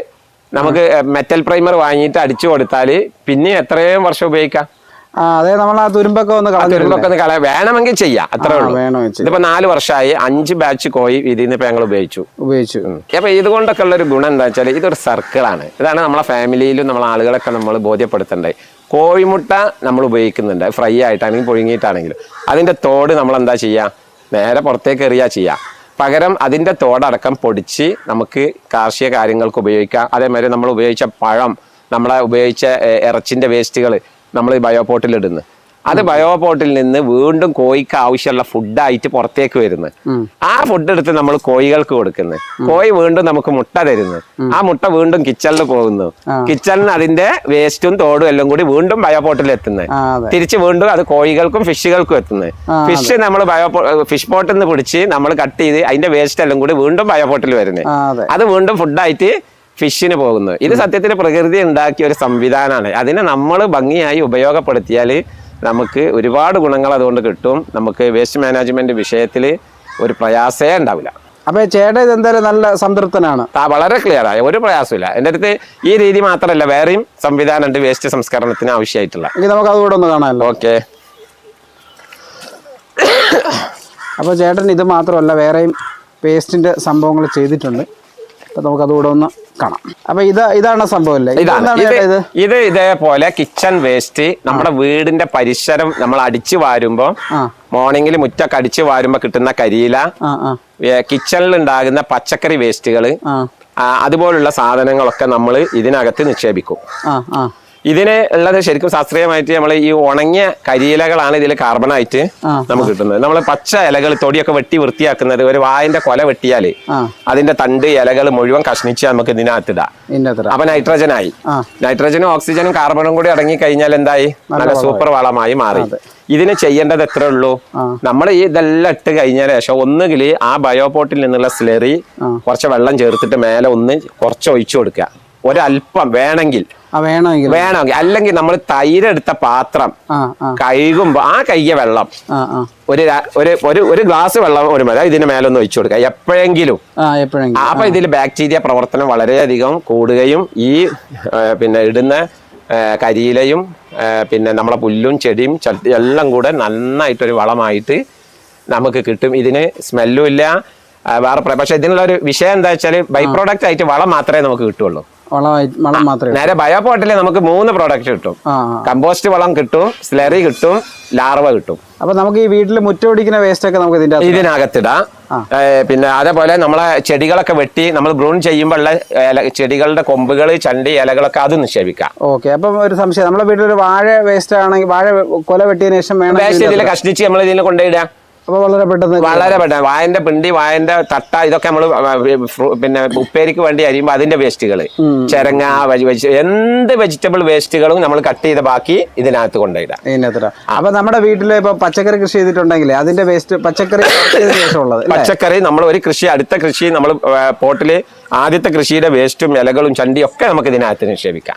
നമുക്ക് മെറ്റൽ പ്രൈമർ വാങ്ങിയിട്ട് അടിച്ചു കൊടുത്താല് പിന്നെ എത്രയും വർഷം ഉപയോഗിക്കാം. അതെ, നമ്മൾ ആ തുരുമ്പൊക്കെ ഒന്ന് കളയാം. വേണമെങ്കിൽ ചെയ്യാം, അത്രേ ഉള്ളൂ. ഇതിപ്പോ 4 വർഷമായി 5 ബാച്ച് കോഴി ഇതിന്ന് ഇപ്പൊ ഞങ്ങൾ ഉപയോഗിച്ചു. അപ്പൊ ഇതുകൊണ്ടൊക്കെ ഉള്ള ഒരു ഗുണം എന്താ വെച്ചാൽ ഇതൊരു സർക്കിളാണ്. ഇതാണ് നമ്മളെ ഫാമിലിയിലും നമ്മളെ ആളുകളൊക്കെ നമ്മൾ ബോധ്യപ്പെടുത്തേണ്ടത്. കോഴിമുട്ട നമ്മൾ ഉപയോഗിക്കുന്നുണ്ട്, ഫ്രൈ ആയിട്ടാണെങ്കിലും പുഴുങ്ങിയിട്ടാണെങ്കിലും. അതിന്റെ തോട് നമ്മൾ എന്താ ചെയ്യാ, നേരെ പുറത്തേക്ക് എറിയാ ചെയ്യാം. പകരം അതിന്റെ തോടടക്കം പൊടിച്ച് നമുക്ക് കാർഷിക കാര്യങ്ങൾക്ക് ഉപയോഗിക്കാം. അതേമാതിരി നമ്മൾ ഉപയോഗിച്ച പഴം, നമ്മളെ ഉപയോഗിച്ച ഇറച്ചിന്റെ വേസ്റ്റുകൾ നമ്മൾ ബയോപോട്ടിൽ ഇടുന്നു. അത് ബയോപോട്ടിൽ നിന്ന് വീണ്ടും കോഴിക്ക് ആവശ്യമുള്ള ഫുഡായിട്ട് പുറത്തേക്ക് വരുന്നു. ആ ഫുഡ് എടുത്ത് നമ്മൾ കോഴികൾക്ക് കൊടുക്കുന്നു. കോഴി വീണ്ടും നമുക്ക് മുട്ട തരുന്നു. ആ മുട്ട വീണ്ടും കിച്ചണിൽ പോകുന്നു. കിച്ചണിന് അതിന്റെ വേസ്റ്റും തോടും എല്ലാം കൂടി വീണ്ടും ബയോപോട്ടിൽ എത്തുന്നത്. തിരിച്ച് വീണ്ടും അത് കോഴികൾക്കും ഫിഷുകൾക്കും എത്തുന്നത്. ഫിഷ് നമ്മൾ ഫിഷ് പോട്ടിൽ നിന്ന് പിടിച്ച് നമ്മൾ കട്ട് ചെയ്ത് അതിന്റെ വേസ്റ്റ് എല്ലാം കൂടി വീണ്ടും ബയോപോട്ടിൽ വരുന്നത്. അത് വീണ്ടും ഫുഡായിട്ട് ഫിഷിന് പോകുന്നു. ഇത് സത്യത്തിൽ പ്രകൃതി ഉണ്ടാക്കിയ ഒരു സംവിധാനമാണ്. അതിനെ നമ്മൾ ഭംഗിയായി ഉപയോഗപ്പെടുത്തിയാൽ നമുക്ക് ഒരുപാട് ഗുണങ്ങൾ അതുകൊണ്ട് കിട്ടും. നമുക്ക് വേസ്റ്റ് മാനേജ്മെന്റ് വിഷയത്തിൽ ഒരു പ്രയാസേ ഉണ്ടാവില്ല. അപ്പൊ ചേട്ടൻ ഇതെന്തായാലും നല്ല സംതൃപ്തനാണ്. വളരെ ക്ലിയർ ആയ ഒരു പ്രയാസമില്ല. എൻ്റെ അടുത്ത് ഈ രീതി മാത്രമല്ല വേറെയും സംവിധാനം ഉണ്ട് വേസ്റ്റ് സംസ്കരണത്തിന് ആവശ്യമായിട്ടുള്ള. നമുക്ക് അതുകൂടെ ഒന്ന് കാണാമല്ലോ. ഓക്കെ. അപ്പോൾ ചേട്ടൻ ഇത് മാത്രമല്ല വേറെയും വേസ്റ്റിന്റെ സംഭവങ്ങൾ ചെയ്തിട്ടുണ്ട്. അപ്പൊ നമുക്ക് അതുകൂടെ ഒന്ന് കാണാം. അപ്പൊ ഇതാണ് സംഭവം അല്ലേ? ഇത് ഇതേപോലെ കിച്ചൺ വേസ്റ്റ് നമ്മുടെ വീടിന്റെ പരിസരം നമ്മൾ അടിച്ചു വാരുമ്പോ മോർണിംഗിൽ മുറ്റൊക്കെ അടിച്ചു വാരുമ്പോ കിട്ടുന്ന കരിയില, കിച്ചണിൽ ഉണ്ടാകുന്ന പച്ചക്കറി വേസ്റ്റുകൾ, അതുപോലുള്ള സാധനങ്ങളൊക്കെ നമ്മൾ ഇതിനകത്ത് നിക്ഷേപിക്കും. ഇതിന് ഉള്ളത് ശരിക്കും ശാസ്ത്രീയമായിട്ട് നമ്മൾ ഈ ഉണങ്ങിയ കരിയിലകളാണ് ഇതിൽ കാർബണായിട്ട് നമുക്ക് കിട്ടുന്നത്. നമ്മൾ പച്ച ഇലകൾ തൊടിയൊക്കെ വെട്ടി വൃത്തിയാക്കുന്നത്, ഒരു വായന്റെ കൊല വെട്ടിയാല് അതിന്റെ തണ്ട് ഇലകൾ മുഴുവൻ കഷ്ണിച്ച് നമുക്ക് ഇതിനകത്തിടാം. അപ്പൊ നൈട്രജനായി. നൈട്രജനും ഓക്സിജനും കാർബണും കൂടി അടങ്ങി കഴിഞ്ഞാൽ എന്തായി? നല്ല സൂപ്പർ വളമായി മാറി. ഇതിന് ചെയ്യേണ്ടത് എത്ര ഉള്ളൂ? നമ്മൾ ഈ ഇതെല്ലാം ഇട്ട് കഴിഞ്ഞ ശേഷം ഒന്നുകിൽ ആ ബയോപോട്ടിൽ നിന്നുള്ള സ്ലെറി കുറച്ച് വെള്ളം ചേർത്തിട്ട് മേലെ ഒന്ന് കുറച്ച് ഒഴിച്ചു കൊടുക്കുക. ഒരല്പം വേണമെങ്കിൽ, അല്ലെങ്കിൽ നമ്മൾ തൈരെടുത്ത പാത്രം കഴുകുമ്പോ ആ കയ്യ വെള്ളം ഒരു ഗ്ലാസ് വെള്ളം ഒരു മതി ഇതിന് മേലൊന്ന് ഒഴിച്ചു കൊടുക്കുക എപ്പോഴെങ്കിലും. അപ്പൊ ഇതിൽ ബാക്ടീരിയ പ്രവർത്തനം വളരെയധികം കൂടുകയും ഈ പിന്നെ ഇടുന്ന കരിയിലയും പിന്നെ നമ്മളെ പുല്ലും ചെടിയും എല്ലാം കൂടെ നന്നായിട്ടൊരു വളമായിട്ട് നമുക്ക് കിട്ടും. ഇതിന് സ്മെല്ലും ഇല്ല വേറെ. പക്ഷെ ഇതിനുള്ള ഒരു വിഷയം എന്താ വെച്ചാൽ ബൈ പ്രോഡക്റ്റ് ആയിട്ട് വളം മാത്രമേ നമുക്ക് കിട്ടുള്ളൂ. നേരെ ബയോപോട്ടില് നമുക്ക് 3 പ്രോഡക്റ്റ് കിട്ടും. കമ്പോസ്റ്റ് വളം കിട്ടും, സ്ലറി കിട്ടും, ലാർവ കിട്ടും. അപ്പൊ നമുക്ക് ഈ വീട്ടിൽ മുറ്റോടിക്കുന്ന വേസ്റ്റ് ഒക്കെ നമുക്ക് ഇതിനകത്തിടാം. പിന്നെ അതേപോലെ നമ്മളെ ചെടികളൊക്കെ വെട്ടി നമ്മൾ ബ്രൂൺ ചെയ്യുമ്പോൾ ഉള്ള ചെടികളുടെ കൊമ്പുകൾ, ചണ്ടി, ഇലകളൊക്കെ അത് നിക്ഷേപിക്കാം. ഓക്കെ. അപ്പം ഒരു സംശയം, നമ്മളെ വീട്ടിലൊരു വാഴ വേസ്റ്റ് ആണെങ്കിൽ വാഴ കൊല വെട്ടിയതിനു ശേഷം വേസ്റ്റ് ഇതിൽ കഷ്ണിച്ച് നമ്മൾ ഇതിൽ കൊണ്ടുപോയിടാം. അപ്പൊ വളരെ പെട്ടെന്ന് വായന്റെ പിണ്ടി, വായന്റെ തട്ട, ഇതൊക്കെ നമ്മൾ പിന്നെ ഉപ്പേരിക്ക് വേണ്ടി അരിയുമ്പോൾ അതിന്റെ വേസ്റ്റുകൾ, ചെരങ്ങ, എന്ത് വെജിറ്റബിൾ വേസ്റ്റുകളും നമ്മൾ കട്ട് ചെയ്ത ബാക്കി ഇതിനകത്ത് കൊണ്ടുപോയിടാം. അപ്പൊ നമ്മുടെ വീട്ടില് ഇപ്പൊ പച്ചക്കറി കൃഷി ചെയ്തിട്ടുണ്ടെങ്കിൽ അതിന്റെ വേസ്റ്റ് പച്ചക്കറി നമ്മൾ ഒരു കൃഷി, അടുത്ത കൃഷി നമ്മൾ പോട്ടില് ആദ്യത്തെ കൃഷിയുടെ വേസ്റ്റും ഇലകളും ചണ്ടിയും ഒക്കെ നമുക്ക് ഇതിനകത്ത് നിക്ഷേപിക്കാം.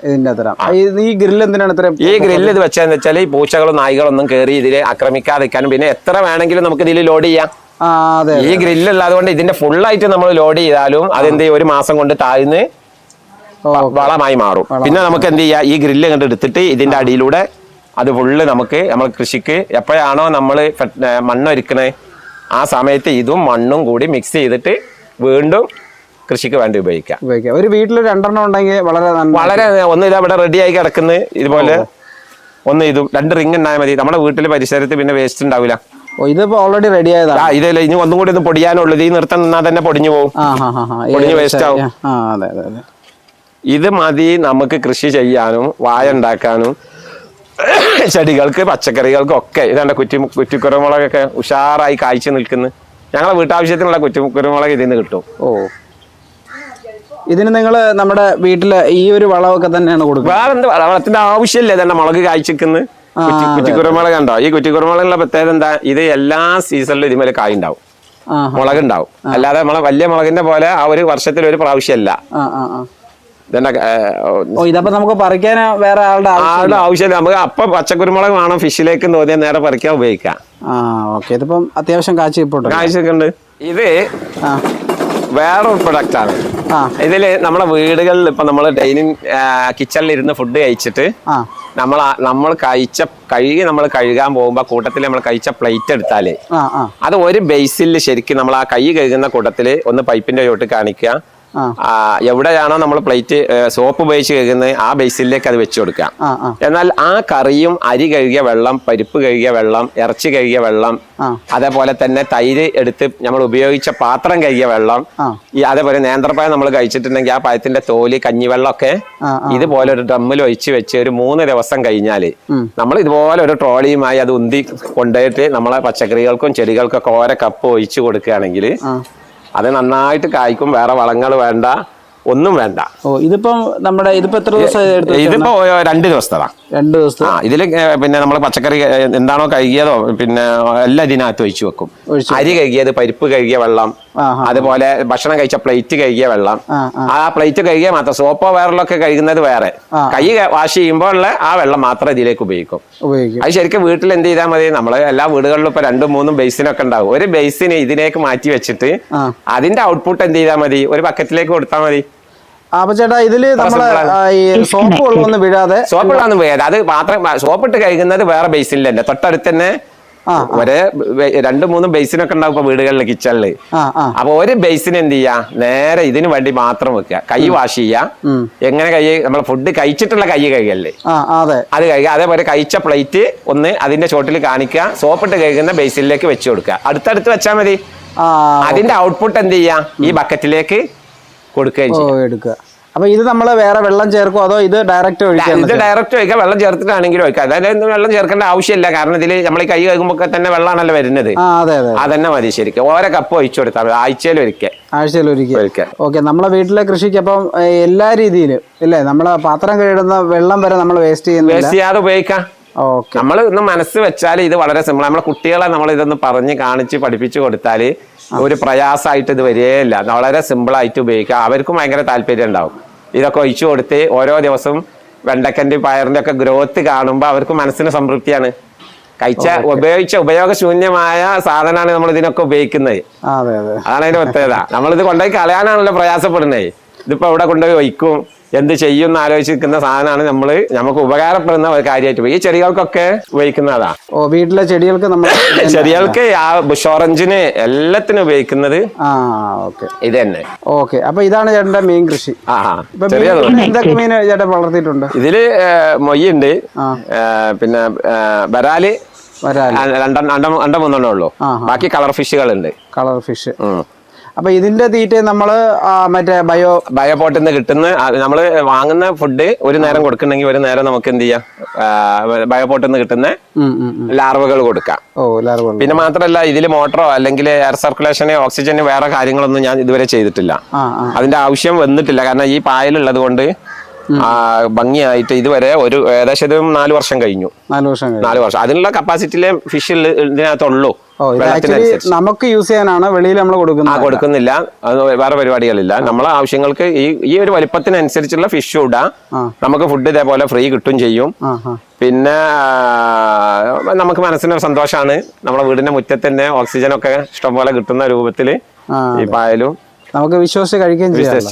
ഈ ഗ്രില്ല് എന്തിനാണ് ഈ ഗ്രില്ല് ഇത് വെച്ചതെന്ന് വെച്ചാൽ ഈ പൂച്ചകളും നായ്കളൊന്നും കയറി ഇതിൽ ആക്രമിക്കാതിരിക്കാനും പിന്നെ എത്ര വേണമെങ്കിലും നമുക്ക് ഇതിൽ ലോഡ് ചെയ്യാം. ഈ ഗ്രില്ല് ഉള്ളതുകൊണ്ട് ഇതിന്റെ ഫുള്ളായിട്ട് നമ്മൾ ലോഡ് ചെയ്താലും അതെന്ത് ചെയ്യും, 1 മാസം കൊണ്ട് താഴ്ന്ന് വളമായി മാറും. പിന്നെ നമുക്ക് എന്ത് ചെയ്യാം, ഈ ഗ്രില്ല് കണ്ട് എടുത്തിട്ട് ഇതിന്റെ അടിയിലൂടെ അത് ഫുള്ള് നമ്മൾ കൃഷിക്ക് എപ്പോഴാണോ നമ്മൾ മണ്ണൊരുക്കണേ ആ സമയത്ത് ഇതും മണ്ണും കൂടി മിക്സ് ചെയ്തിട്ട് വീണ്ടും കൃഷിക്ക് വേണ്ടി ഉപയോഗിക്കാം. ഒരു വീട്ടിൽ 2 ഉണ്ടെങ്കിൽ വളരെ ഒന്ന് ഇത് അവിടെ റെഡി ആയി കിടക്കുന്നത് ഇതുപോലെ ഒന്ന് ഇതും 2 റിങ് ഉണ്ടായാൽ മതി. നമ്മുടെ വീട്ടിലെ പരിസരത്ത് പിന്നെ വേസ്റ്റ് ഉണ്ടാവില്ല. ഇതിപ്പോ ഓൾറെഡി റെഡി ആയതാണ്. ഇതല്ല, ഇനി ഒന്നും കൂടി ഒന്ന് പൊടിയാനുള്ളത്. ഈ നിർത്തം നിന്നാൽ തന്നെ പൊടിഞ്ഞു പോകും, പൊടിഞ്ഞ് വേസ്റ്റ് ആവും. ഇത് മതി നമുക്ക് കൃഷി ചെയ്യാനും വാഴ ഉണ്ടാക്കാനും ചെടികൾക്ക് പച്ചക്കറികൾക്കും ഒക്കെ. ഇതാണ്ട് കുറ്റിക്കുരുമുളകൊക്കെ ഉഷാറായി കായ്ച്ചു നിൽക്കുന്നു. ഞങ്ങളെ വീട്ടാവശ്യത്തിനുള്ള കുറ്റിക്കുരുമുളക് ഇതിൽ നിന്ന് കിട്ടും. ഇതിന് നിങ്ങൾ നമ്മുടെ വീട്ടില് ഈ ഒരു വളമൊക്കെ തന്നെയാണ് കൊടുക്കുക? വേറെ എന്ത് വളത്തിന്റെ ആവശ്യമില്ല. ഇതെന്നെ മുളക് കായ്ച്ചിക്കുന്നു. കുറ്റിക്കുരുമുളക് കണ്ടോ? ഈ കുറ്റിക്കുരുമുളകുള്ള പ്രത്യേകത എന്താ, ഇത് എല്ലാ സീസണിലും ഇതിന്മേൽ കായ് ഉണ്ടാവും, മുളക് ഉണ്ടാവും. അല്ലാതെ നമ്മളെ വലിയ മുളകിന്റെ പോലെ ആ ഒരു വർഷത്തിൽ ഒരു പ്രാവശ്യമല്ല. ഇതപ്പോ നമുക്ക് പറിക്കാൻ വേറെ ആളുടെ ആവശ്യമില്ല. നമുക്ക് അപ്പൊ പച്ചക്കുരുമുളക് വേണം ഫിഷിലേക്ക് തോന്നിയാൽ നേരെ പറിക്കാൻ ഉപയോഗിക്കാം. ഇതിപ്പം അത്യാവശ്യം കാഴ്ചയൊക്കെ ഉണ്ട്. ഇത് വേറൊരു പ്രൊഡക്റ്റ് ആണ്. ഇതില് നമ്മളെ വീടുകളിൽ ഇപ്പൊ നമ്മൾ ഡൈനിങ് കിച്ചണിൽ ഇരുന്ന് ഫുഡ് കഴിച്ചിട്ട് നമ്മൾ കഴുകാൻ പോകുമ്പോ കൂട്ടത്തിൽ നമ്മൾ കഴിച്ച പ്ലേറ്റ് എടുത്താല് അത് ഒരു ബേസിൽ ശരിക്കും നമ്മൾ ആ കൈ കഴുകുന്ന കൂട്ടത്തില് ഒന്ന് പൈപ്പിന്റെ ചോട്ട് കാണിക്കുക, എവിടെയാണോ നമ്മൾ പ്ലേറ്റ് സോപ്പ് ഉപയോഗിച്ച് കഴുകുന്നത് ആ ബേസിലേക്ക് അത് വെച്ച് കൊടുക്കാം. എന്നാൽ ആ കറിയും അരി കഴുകിയ വെള്ളം, പരിപ്പ് കഴുകിയ വെള്ളം, ഇറച്ചി കഴുകിയ വെള്ളം, അതേപോലെ തന്നെ തൈര് എടുത്ത് നമ്മൾ ഉപയോഗിച്ച പാത്രം കഴുകിയ വെള്ളം, അതേപോലെ നേന്ത്രപ്പഴം നമ്മൾ കഴിച്ചിട്ടുണ്ടെങ്കിൽ ആ പഴത്തിന്റെ തോല്, കഞ്ഞിവെള്ളമൊക്കെ ഇതുപോലെ ഒരു ഡ്രമ്മിൽ ഒഴിച്ച് വെച്ച് ഒരു 3 ദിവസം കഴിഞ്ഞാല് നമ്മൾ ഇതുപോലെ ഒരു ട്രോളിയുമായി അത് ഉന്തി കൊണ്ടുപോയിട്ട് നമ്മളെ പച്ചക്കറികൾക്കും ചെടികൾക്കൊക്കെ ഓരോ കപ്പ് ഒഴിച്ചു കൊടുക്കുകയാണെങ്കിൽ അത് നന്നായിട്ട് കായ്ക്കും. വേറെ വളങ്ങൾ വേണ്ട, ഒന്നും വേണ്ട. ഇതിപ്പോ എത്ര ദിവസം? ഇതിപ്പോ 2 ദിവസത്തതാ. 2 ദിവസത്തെ. ഇതില് പിന്നെ നമ്മൾ പച്ചക്കറി എന്താണോ കഴുകിയതോ പിന്നെ എല്ലാം ഇതിനകത്ത് ഒഴിച്ചു വെക്കും. അരി കഴുകിയത്, പരിപ്പ് കഴുകിയ വെള്ളം, അതുപോലെ ഭക്ഷണം കഴിച്ച പ്ലേറ്റ് കഴുകിയ വെള്ളം, ആ പ്ലേറ്റ് കഴുകിയ മാത്രം, സോപ്പോ വേറെള്ളൊക്കെ കഴുകുന്നത് വേറെ, കൈ വാഷ് ചെയ്യുമ്പോൾ ഉള്ള ആ വെള്ളം മാത്രം ഇതിലേക്ക് ഉപയോഗിക്കും. അത് ശരിക്കും വീട്ടിൽ എന്ത് ചെയ്താൽ മതി, നമ്മള് എല്ലാ വീടുകളിലും ഇപ്പൊ 2-3 ബേസിനൊക്കെ ഉണ്ടാവും. ഒരു ബേസിന് ഇതിലേക്ക് മാറ്റി വെച്ചിട്ട് അതിന്റെ ഔട്ട്പുട്ട് എന്ത് ചെയ്താൽ മതി, ഒരു ബക്കറ്റിലേക്ക് കൊടുത്താൽ മതി. അപ്പൊ ചേട്ടാ ഇതില് നമ്മള് സോപ്പ് വെള്ളമൊന്നും വീഴാതെ, സോപ്പ് വെള്ളമൊന്നും വീഴാതെ അത് മാത്രം സോപ്പിട്ട് കഴുകുന്നത് വേറെ ബേസിനിൽ തന്നെ തൊട്ടടുത്ത് തന്നെ ഒരേ 2-3 ബേസിനൊക്കെ ഉണ്ടാവും ഇപ്പൊ വീടുകളിൽ, കിച്ചണില്. അപ്പൊ ഒരു ബേസിന് എന്ത് ചെയ്യാ, നേരെ ഇതിന് വേണ്ടി മാത്രം വെക്കുക. കൈ വാഷ് ചെയ്യാ. എങ്ങനെ കൈ, നമ്മൾ ഫുഡ് കഴിച്ചിട്ടുള്ള കൈ കഴുകല്ലേ, അത് കഴുകുക. അതേപോലെ കഴിച്ച പ്ലേറ്റ് ഒന്ന് അതിന്റെ ചോട്ടിൽ കാണിക്കുക, സോപ്പിട്ട് കഴുകുന്ന ബേസിനിലേക്ക് വെച്ച് കൊടുക്കുക. അടുത്തടുത്ത് വെച്ചാൽ മതി. അതിന്റെ ഔട്ട്പുട്ട് എന്ത് ചെയ്യാ, ഈ ബക്കറ്റിലേക്ക് കൊടുക്കുകയും എടുക്കുക. അപ്പൊ ഇത് നമ്മള് വേറെ വെള്ളം ചേർക്കും അതോ ഇത് ഡയറക്റ്റ് ഒഴിക്കാം? ഇത് ഡയറക്റ്റ് ഒഴിക്കാം, വെള്ളം ചേർത്തിട്ടാണെങ്കിലും ഒഴിക്കാം. അതായത് വെള്ളം ചേർക്കേണ്ട ആവശ്യമില്ല, കാരണം ഇതിൽ നമ്മൾ കൈ കഴുകുമ്പോ തന്നെ വെള്ളമാണല്ലോ വരുന്നത്. അതന്നെ മതി ശരിക്കും. ഓരോ കപ്പ് ഒഴിച്ചു കൊടുത്താൽ മതി, ആഴ്ചയിൽ ഒരിക്കൽ. ഓക്കെ, നമ്മളെ വീട്ടിലെ കൃഷിക്ക് അപ്പം എല്ലാ രീതിയിലും ഇല്ലേ, നമ്മളെ പാത്രം കഴുകുന്ന വെള്ളം വരെ നമ്മൾ വേസ്റ്റ് ചെയ്യാതെ ഉപയോഗിക്കാം. നമ്മൾ ഇന്ന് മനസ്സ് വെച്ചാൽ ഇത് വളരെ സിമ്പിൾ. നമ്മളെ കുട്ടികളെ നമ്മൾ ഇതൊന്ന് പറഞ്ഞ് കാണിച്ച് പഠിപ്പിച്ചു കൊടുത്താൽ ഒരു പ്രയാസമായിട്ട് ഇത് വരികയില്ല. വളരെ സിമ്പിളായിട്ട് ഉപയോഗിക്കാം. അവർക്കും ഭയങ്കര താല്പര്യം ഉണ്ടാവും. ഇതൊക്കെ ഒഴിച്ചു കൊടുത്ത് ഓരോ ദിവസവും വെണ്ടക്കൻ്റെ പയറിൻ്റെ ഒക്കെ ഗ്രോത്ത് കാണുമ്പോൾ അവർക്ക് മനസ്സിന് സംതൃപ്തിയാണ്. ഉപയോഗശൂന്യമായ സാധനമാണ് നമ്മൾ ഇതിനൊക്കെ ഉപയോഗിക്കുന്നത്. അതാണ് അതിന്റെ പ്രത്യേകത. നമ്മളിത് കൊണ്ടുപോയി കളയാനാണല്ലോ പ്രയാസപ്പെടുന്നത്. ഇതിപ്പോ എവിടെ കൊണ്ടുപോയി വയ്ക്കും, എന്ത് ചെയ്യും എന്ന് ആലോചിക്കുന്ന സാധനമാണ് നമുക്ക് ഉപകാരപ്പെടുന്ന ഒരു കാര്യമായിട്ട് ഈ ചെടികൾക്കൊക്കെ ഉപയോഗിക്കുന്നതാ. വീട്ടിലെ ചെടികൾക്ക് ആ ബുഷ് ഓറഞ്ചിന് എല്ലാത്തിനും ഉപയോഗിക്കുന്നത് ഇത് തന്നെ. ഓക്കെ, അപ്പൊ ഇതാണ് ചേട്ടന്റെ മീൻ കൃഷി. എന്തൊക്കെ മീൻ ചേട്ടൻ വളർത്തിയിട്ടുണ്ട്? ഇതില് മൊയ്യുണ്ട്, പിന്നെ വരാല് 2-3 ഉള്ളൂ. ബാക്കി കളർ ഫിഷുകളുണ്ട്. Colour fish. അപ്പൊ ഇതിന്റെ തീറ്റ നമ്മള് മറ്റേ ബയോപോട്ടിൽ നിന്ന് കിട്ടുന്ന, നമ്മള് വാങ്ങുന്ന ഫുഡ് ഒരു നേരം കൊടുക്കണമെങ്കിൽ ഒരു നേരം നമുക്ക് എന്ത് ചെയ്യാം, ബയോപോട്ടിൽ നിന്ന് കിട്ടുന്ന ലാർവകൾ കൊടുക്കാം. പിന്നെ മാത്രമല്ല ഇതില് മോട്ടറോ അല്ലെങ്കിൽ എയർ സർക്കുലേഷന്, ഓക്സിജന് വേറെ കാര്യങ്ങളൊന്നും ഞാൻ ഇതുവരെ ചെയ്തിട്ടില്ല. അതിന്റെ ആവശ്യം വന്നിട്ടില്ല, കാരണം ഈ പായലുള്ളത് കൊണ്ട് ഭംഗിയായിട്ട് ഇതുവരെ ഏകദേശം 4 വർഷം കഴിഞ്ഞു. 4 വർഷം അതിനുള്ള കപ്പാസിറ്റിയിലെ ഫിഷ് ഇതിനകത്തുള്ളൂ. നമുക്ക് യൂസ് ചെയ്യാനാണ്, വെളിയിൽ നമ്മൾ കൊടുക്കുന്നില്ല. അത് വേറെ പരിപാടികളില്ല. നമ്മളെ ആവശ്യങ്ങൾക്ക് ഈ ഒരു വലിപ്പത്തിനനുസരിച്ചുള്ള ഫിഷ് ഇടാം. നമുക്ക് ഫുഡ് ഇതേപോലെ ഫ്രീ കിട്ടും ചെയ്യും. പിന്നെ നമുക്ക് മനസ്സിനൊരു സന്തോഷമാണ്. നമ്മളെ വീടിന്റെ മുറ്റത്ത് തന്നെ ഓക്സിജനൊക്കെ ഇഷ്ടംപോലെ കിട്ടുന്ന രൂപത്തിൽ ഈ പായലും നമുക്ക് വിശ്വസിച്ച്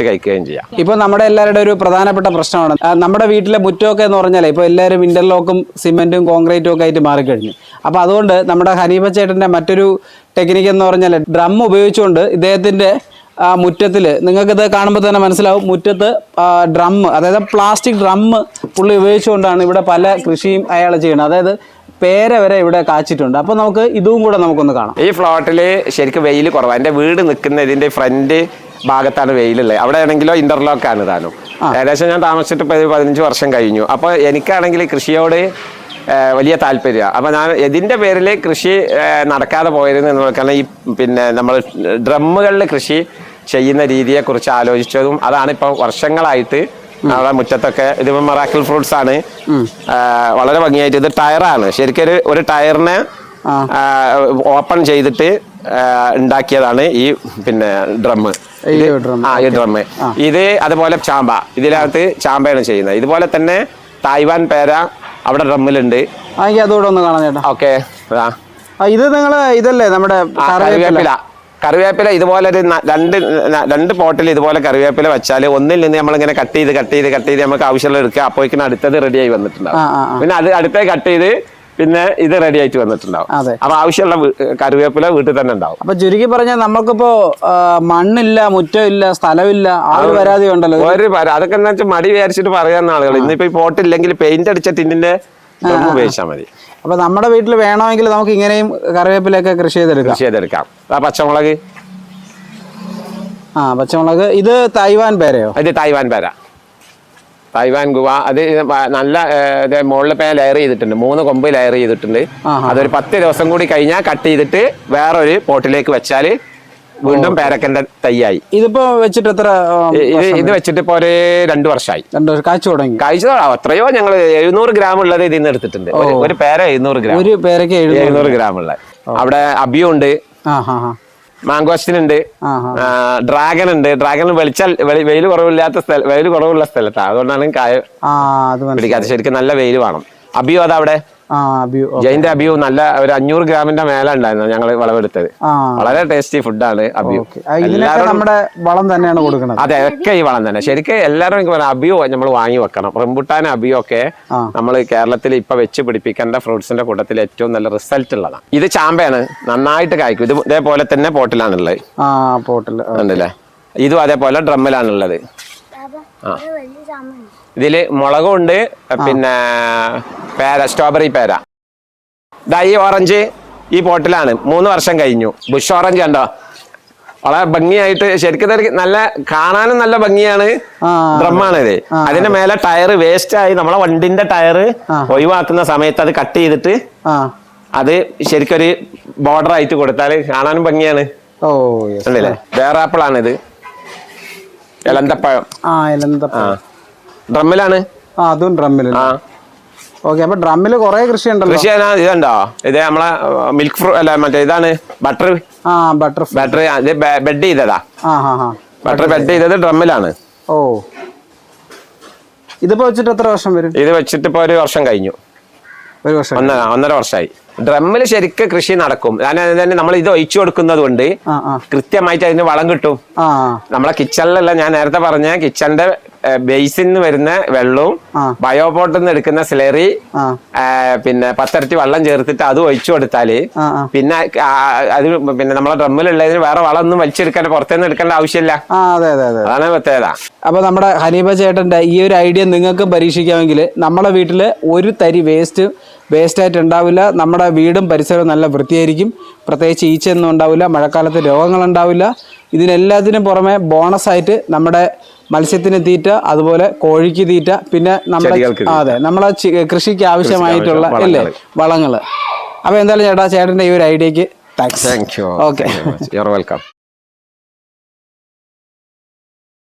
കഴിക്കുകയും ചെയ്യാം. ഇപ്പൊ നമ്മുടെ എല്ലാവരുടെ ഒരു പ്രധാനപ്പെട്ട പ്രശ്നമാണ് നമ്മുടെ വീട്ടിലെ മുറ്റമൊക്കെ എന്ന് പറഞ്ഞാൽ ഇപ്പൊ എല്ലാവരും ഇന്റർലോക്കും സിമെന്റും കോൺക്രീറ്റും ഒക്കെ ആയിട്ട് മാറിക്കഴിഞ്ഞു. അപ്പൊ അതുകൊണ്ട് നമ്മുടെ ഹനീഫ ചേട്ടന്റെ മറ്റൊരു ടെക്നിക്ക് എന്ന് പറഞ്ഞാൽ ഡ്രം ഉപയോഗിച്ചുകൊണ്ട് ഇദ്ദേഹത്തിന്റെ മുറ്റത്തില്, നിങ്ങൾക്കിത് കാണുമ്പോൾ തന്നെ മനസ്സിലാവും, മുറ്റത്ത് ഡ്രം, അതായത് പ്ലാസ്റ്റിക് ഡ്രം പുള്ളി ഉപയോഗിച്ചുകൊണ്ടാണ് ഇവിടെ പല കൃഷിയും അയാൾ ചെയ്യുന്നത്. അതായത് പേര വരെ ഇവിടെ കാച്ചിട്ടുണ്ട്. അപ്പൊ നമുക്ക് ഇതും കൂടെ നമുക്കൊന്ന് കാണാം. ഈ ഫ്ലോട്ടില് ശരിക്കും വെയിൽ കുറവാണ്. എന്റെ വീട് നിൽക്കുന്ന ഇതിന്റെ ഫ്രണ്ട് ഭാഗത്താണ് വെയിലുള്ളത്. അവിടെ ആണെങ്കിലോ ഇന്റർലോക്ക് ആണ് താനും. ഏകദേശം ഞാൻ താമസിച്ചിട്ട് 15 വർഷം കഴിഞ്ഞു. അപ്പൊ എനിക്കാണെങ്കിൽ കൃഷിയോട് വലിയ താല്പര്യമാണ്. അപ്പൊ ഞാൻ ഇതിന്റെ പേരിൽ കൃഷി നടക്കാതെ പോയിരുന്നു എന്ന് നോക്കാൻ ഈ പിന്നെ നമ്മൾ ഡ്രമ്മുകളിൽ കൃഷി ചെയ്യുന്ന രീതിയെ കുറിച്ച് ആലോചിച്ചതും അതാണ്. ഇപ്പൊ വർഷങ്ങളായിട്ട് നമ്മുടെ മുറ്റത്തൊക്കെ ഇത് മിറാക്കിൾ ഫ്രൂട്ട്സ് ആണ്. വളരെ ഭംഗിയായിട്ട് ഇത് ടയറാണ്. ശരിക്കും ഒരു ടയറിനെ ഓപ്പൺ ചെയ്തിട്ട് ഉണ്ടാക്കിയതാണ് ഈ പിന്നെ ഡ്രമ്മ്. ഈ ഡ്രമ്മ് ഇത് അതുപോലെ ചാമ്പ, ഇതിനകത്ത് ചാമ്പയാണ് ചെയ്യുന്നത്. ഇതുപോലെ തന്നെ തായ്വാൻ പേര അവിടെ ഡ്രമ്മിലുണ്ട്. അതുകൂടെ ഒന്ന് കാണാൻ ചേട്ടാ. ഓക്കെ, ഇത് നിങ്ങള് ഇതല്ലേ നമ്മുടെ കറിവേപ്പില ഇതുപോലെ ഒരു രണ്ട് പോട്ടിൽ ഇതുപോലെ കറിവേപ്പില വെച്ചാൽ ഒന്നിൽ നിന്ന് നമ്മളിങ്ങനെ കട്ട് ചെയ്ത് നമുക്ക് ആവശ്യമുള്ള എടുക്കുക. അപ്പോഴേക്കും അടുത്തത് റെഡിയായി വന്നിട്ടുണ്ടാവും. പിന്നെ അത് അടുത്തേ കട്ട് ചെയ്ത് പിന്നെ ഇത് റെഡി ആയിട്ട് വന്നിട്ടുണ്ടാവും. അതെ. അപ്പൊ ആവശ്യമുള്ള കറിവേപ്പില വീട്ടിൽ തന്നെ ഉണ്ടാവും. അപ്പൊ ചുരുക്കി പറഞ്ഞാൽ നമ്മൾക്കിപ്പോ മണ്ണില്ല, മുറ്റമില്ല, സ്ഥലമില്ല, ആള് വരാതെ ഉണ്ടല്ലോ. അതൊക്കെ എന്താ വെച്ചാൽ മടി വിചാരിച്ചിട്ട് പറയാവുന്ന ആളുകൾ. ഇന്നിപ്പോ ഈ പോട്ടില്ലെങ്കിൽ പെയിന്റ് അടിച്ച ടിന്നിന്റെ ഉപയോഗിച്ചാൽ മതി. അപ്പൊ നമ്മുടെ വീട്ടിൽ വേണമെങ്കിൽ നമുക്ക് ഇങ്ങനെയും കറിവേപ്പിലൊക്കെ കൃഷി ചെയ്തെടുക്കാം. പച്ചമുളക്, പച്ചമുളക്. ഇത് തായ്വാൻ പേരയോ? ഇത് തായ്വാൻ പേര, തായ്വാൻ ഗുവ. അത് നല്ല മുകളിൽ ലെയർ ചെയ്തിട്ടുണ്ട്, 3 കൊമ്പ് ലെയർ ചെയ്തിട്ടുണ്ട്. അതൊരു 10 ദിവസം കൂടി കഴിഞ്ഞാൽ കട്ട് ചെയ്തിട്ട് വേറൊരു പോട്ടിലേക്ക് വെച്ചാല് വീണ്ടും പേരക്കന്റെ തൈയായി. ഇതിപ്പോ വെച്ചിട്ട് എത്ര? ഇത് വെച്ചിട്ട് ഇപ്പൊ ഒരു 2 വർഷമായി. 2 വർഷം കാഴ്ച തുടങ്ങി. എത്രയോ ഞങ്ങൾ 700 ഗ്രാം ഉള്ളത് ഇതിൽ നിന്ന് എടുത്തിട്ടുണ്ട്. ഒരു പേര 700 ഗ്രാം, ഒരു പേരക്ക് 700 ഗ്രാം ഉള്ള. അവിടെ അബിയോ ഉണ്ട്, മാങ്കോസ്റ്റിനുണ്ട്, ഡ്രാഗൺ ഉണ്ട്. ഡ്രാഗൺ വെയിൽ കുറവുള്ള സ്ഥലത്താണ്, അതുകൊണ്ടാണ് കായ പിടിക്കാത്ത. ശരിക്കും നല്ല വെയിൽ വേണം. അബിയോ അതാ അവിടെ, ജയിന്റെ അബിയു നല്ല ഒരു 500 ഗ്രാമിന്റെ മേലെ ഉണ്ടായിരുന്നു ഞങ്ങൾ വിളവെടുത്തത്. വളരെ ടേസ്റ്റി ഫുഡാണ് അബിയു. നമ്മുടെ വളം തന്നെയാണ് കൊടുക്കുന്നത്. അതെ, ഒക്കെ ഈ വളം തന്നെ. ശരിക്കും എല്ലാവരും എനിക്ക് പറയാം അബിയു നമ്മൾ വാങ്ങി വെക്കണം. റംബുട്ടാൻ അബിയു ഒക്കെ നമ്മൾ കേരളത്തിൽ ഇപ്പൊ വെച്ച് പിടിപ്പിക്കേണ്ട ഫ്രൂട്ട്സിന്റെ കൂട്ടത്തിൽ ഏറ്റവും നല്ല റിസൾട്ട് ഉള്ളതാണ്. ഇത് ചാമ്പയാണ്, നന്നായിട്ട് കായ്ക്കും. ഇത് ഇതേപോലെ തന്നെ പോട്ടിലാണുള്ളത്. ഉണ്ടല്ലേ? ഇതും അതേപോലെ ഡ്രമ്മിലാണുള്ളത്. ഇതില് മുളകും ഉണ്ട്, പിന്നെ പേര, സ്ട്രോബെറി പേര. ഇതാ ഈ ഓറഞ്ച് ഈ പോട്ടിലാണ്, 3 വർഷം കഴിഞ്ഞു. ബുഷ് ഓറഞ്ച് കണ്ടോ, വളരെ ഭംഗിയായിട്ട്. ശരിക്കും നല്ല കാണാനും നല്ല ഭംഗിയാണ്. ഡ്രമ്മാണ് ഇത്. അതിന്റെ മേലെ ടയർ വേസ്റ്റ് ആയി നമ്മളെ വണ്ടിന്റെ ടയർ ഒഴിവാക്കുന്ന സമയത്ത് അത് കട്ട് ചെയ്തിട്ട് അത് ശരിക്കൊരു ബോർഡർ ആയിട്ട് കൊടുത്താൽ കാണാനും ഭംഗിയാണ്. അല്ലേ? വേറെ ആപ്പിളാണ് ഇത്, എലന്തപ്പഴം. ഡ്രമ്മിലാണ്. അതും ഡ്രമ്മിൽ. ഓക്കെ. അപ്പൊ ഡ്രമ്മിൽ കുറെ കൃഷി ഉണ്ടല്ലോ. കൃഷി ഇതുണ്ടോ? ഇത് നമ്മളെ മിൽക്ക് ഫ്രൂട്ട് അല്ല, മറ്റേ ഇതാണ് ബട്ടർ. ബട്ടർ ഇത് ബെഡ് ചെയ്തതാ. ബട്ടർ ബെഡ് ചെയ്തത് ഡ്രമ്മിലാണ്. ഇതിപ്പോ വെച്ചിട്ട് എത്ര വർഷം വരും? ഇത് വെച്ചിട്ട് ഇപ്പൊ 1 വർഷം കഴിഞ്ഞു. 1.5 വർഷമായി. ഡ്രമ്മിൽ ശരിക്കും കൃഷി നടക്കും. കാരണം നമ്മൾ ഇത് ഒഴിച്ചു കൊടുക്കുന്നത് കൊണ്ട് കൃത്യമായിട്ട് അതിന് വളം കിട്ടും. നമ്മളെ കിച്ചണിലല്ല, ഞാൻ നേരത്തെ പറഞ്ഞ കിച്ചണിന്റെ ബേസിൽ നിന്ന് വരുന്ന വെള്ളവും ബയോപോട്ടിൽ നിന്ന് എടുക്കുന്ന സ്ലറി, പിന്നെ 10 ഇരട്ടി വെള്ളം ചേർത്തിട്ട് അത് ഒഴിച്ചു കൊടുത്താല് പിന്നെ അത് പിന്നെ നമ്മളെ ഡ്രമ്മിലുള്ളതിന് വേറെ വളം ഒന്നും വലിച്ചെടുക്കാൻ പുറത്തുനിന്ന് എടുക്കേണ്ട ആവശ്യമില്ല. അതാണ് പ്രത്യേകത. അപ്പൊ നമ്മുടെ ഹനീഫ ചേട്ടന്റെ ഈ ഒരു ഐഡിയ നിങ്ങൾക്ക് പരീക്ഷിക്കാമെങ്കിൽ നമ്മളെ വീട്ടില് ഒരു തരി വേസ്റ്റായിട്ട് ഉണ്ടാവില്ല. നമ്മുടെ വീടും പരിസരവും നല്ല വൃത്തിയായിരിക്കും. പ്രത്യേകിച്ച് ഈച്ചയൊന്നും ഉണ്ടാവില്ല, മഴക്കാലത്ത് രോഗങ്ങളുണ്ടാവില്ല. ഇതിനെല്ലാത്തിനും പുറമെ ബോണസായിട്ട് നമ്മുടെ മത്സ്യത്തിന് തീറ്റ, അതുപോലെ കോഴിക്ക് തീറ്റ, പിന്നെ നമ്മളെ കൃഷിക്ക് ആവശ്യമായിട്ടുള്ള വളങ്ങള്. അപ്പൊ എന്തായാലും ചേട്ടന്റെ ഈ ഒരു ഐഡിയക്ക് thanks. Okay, you are welcome.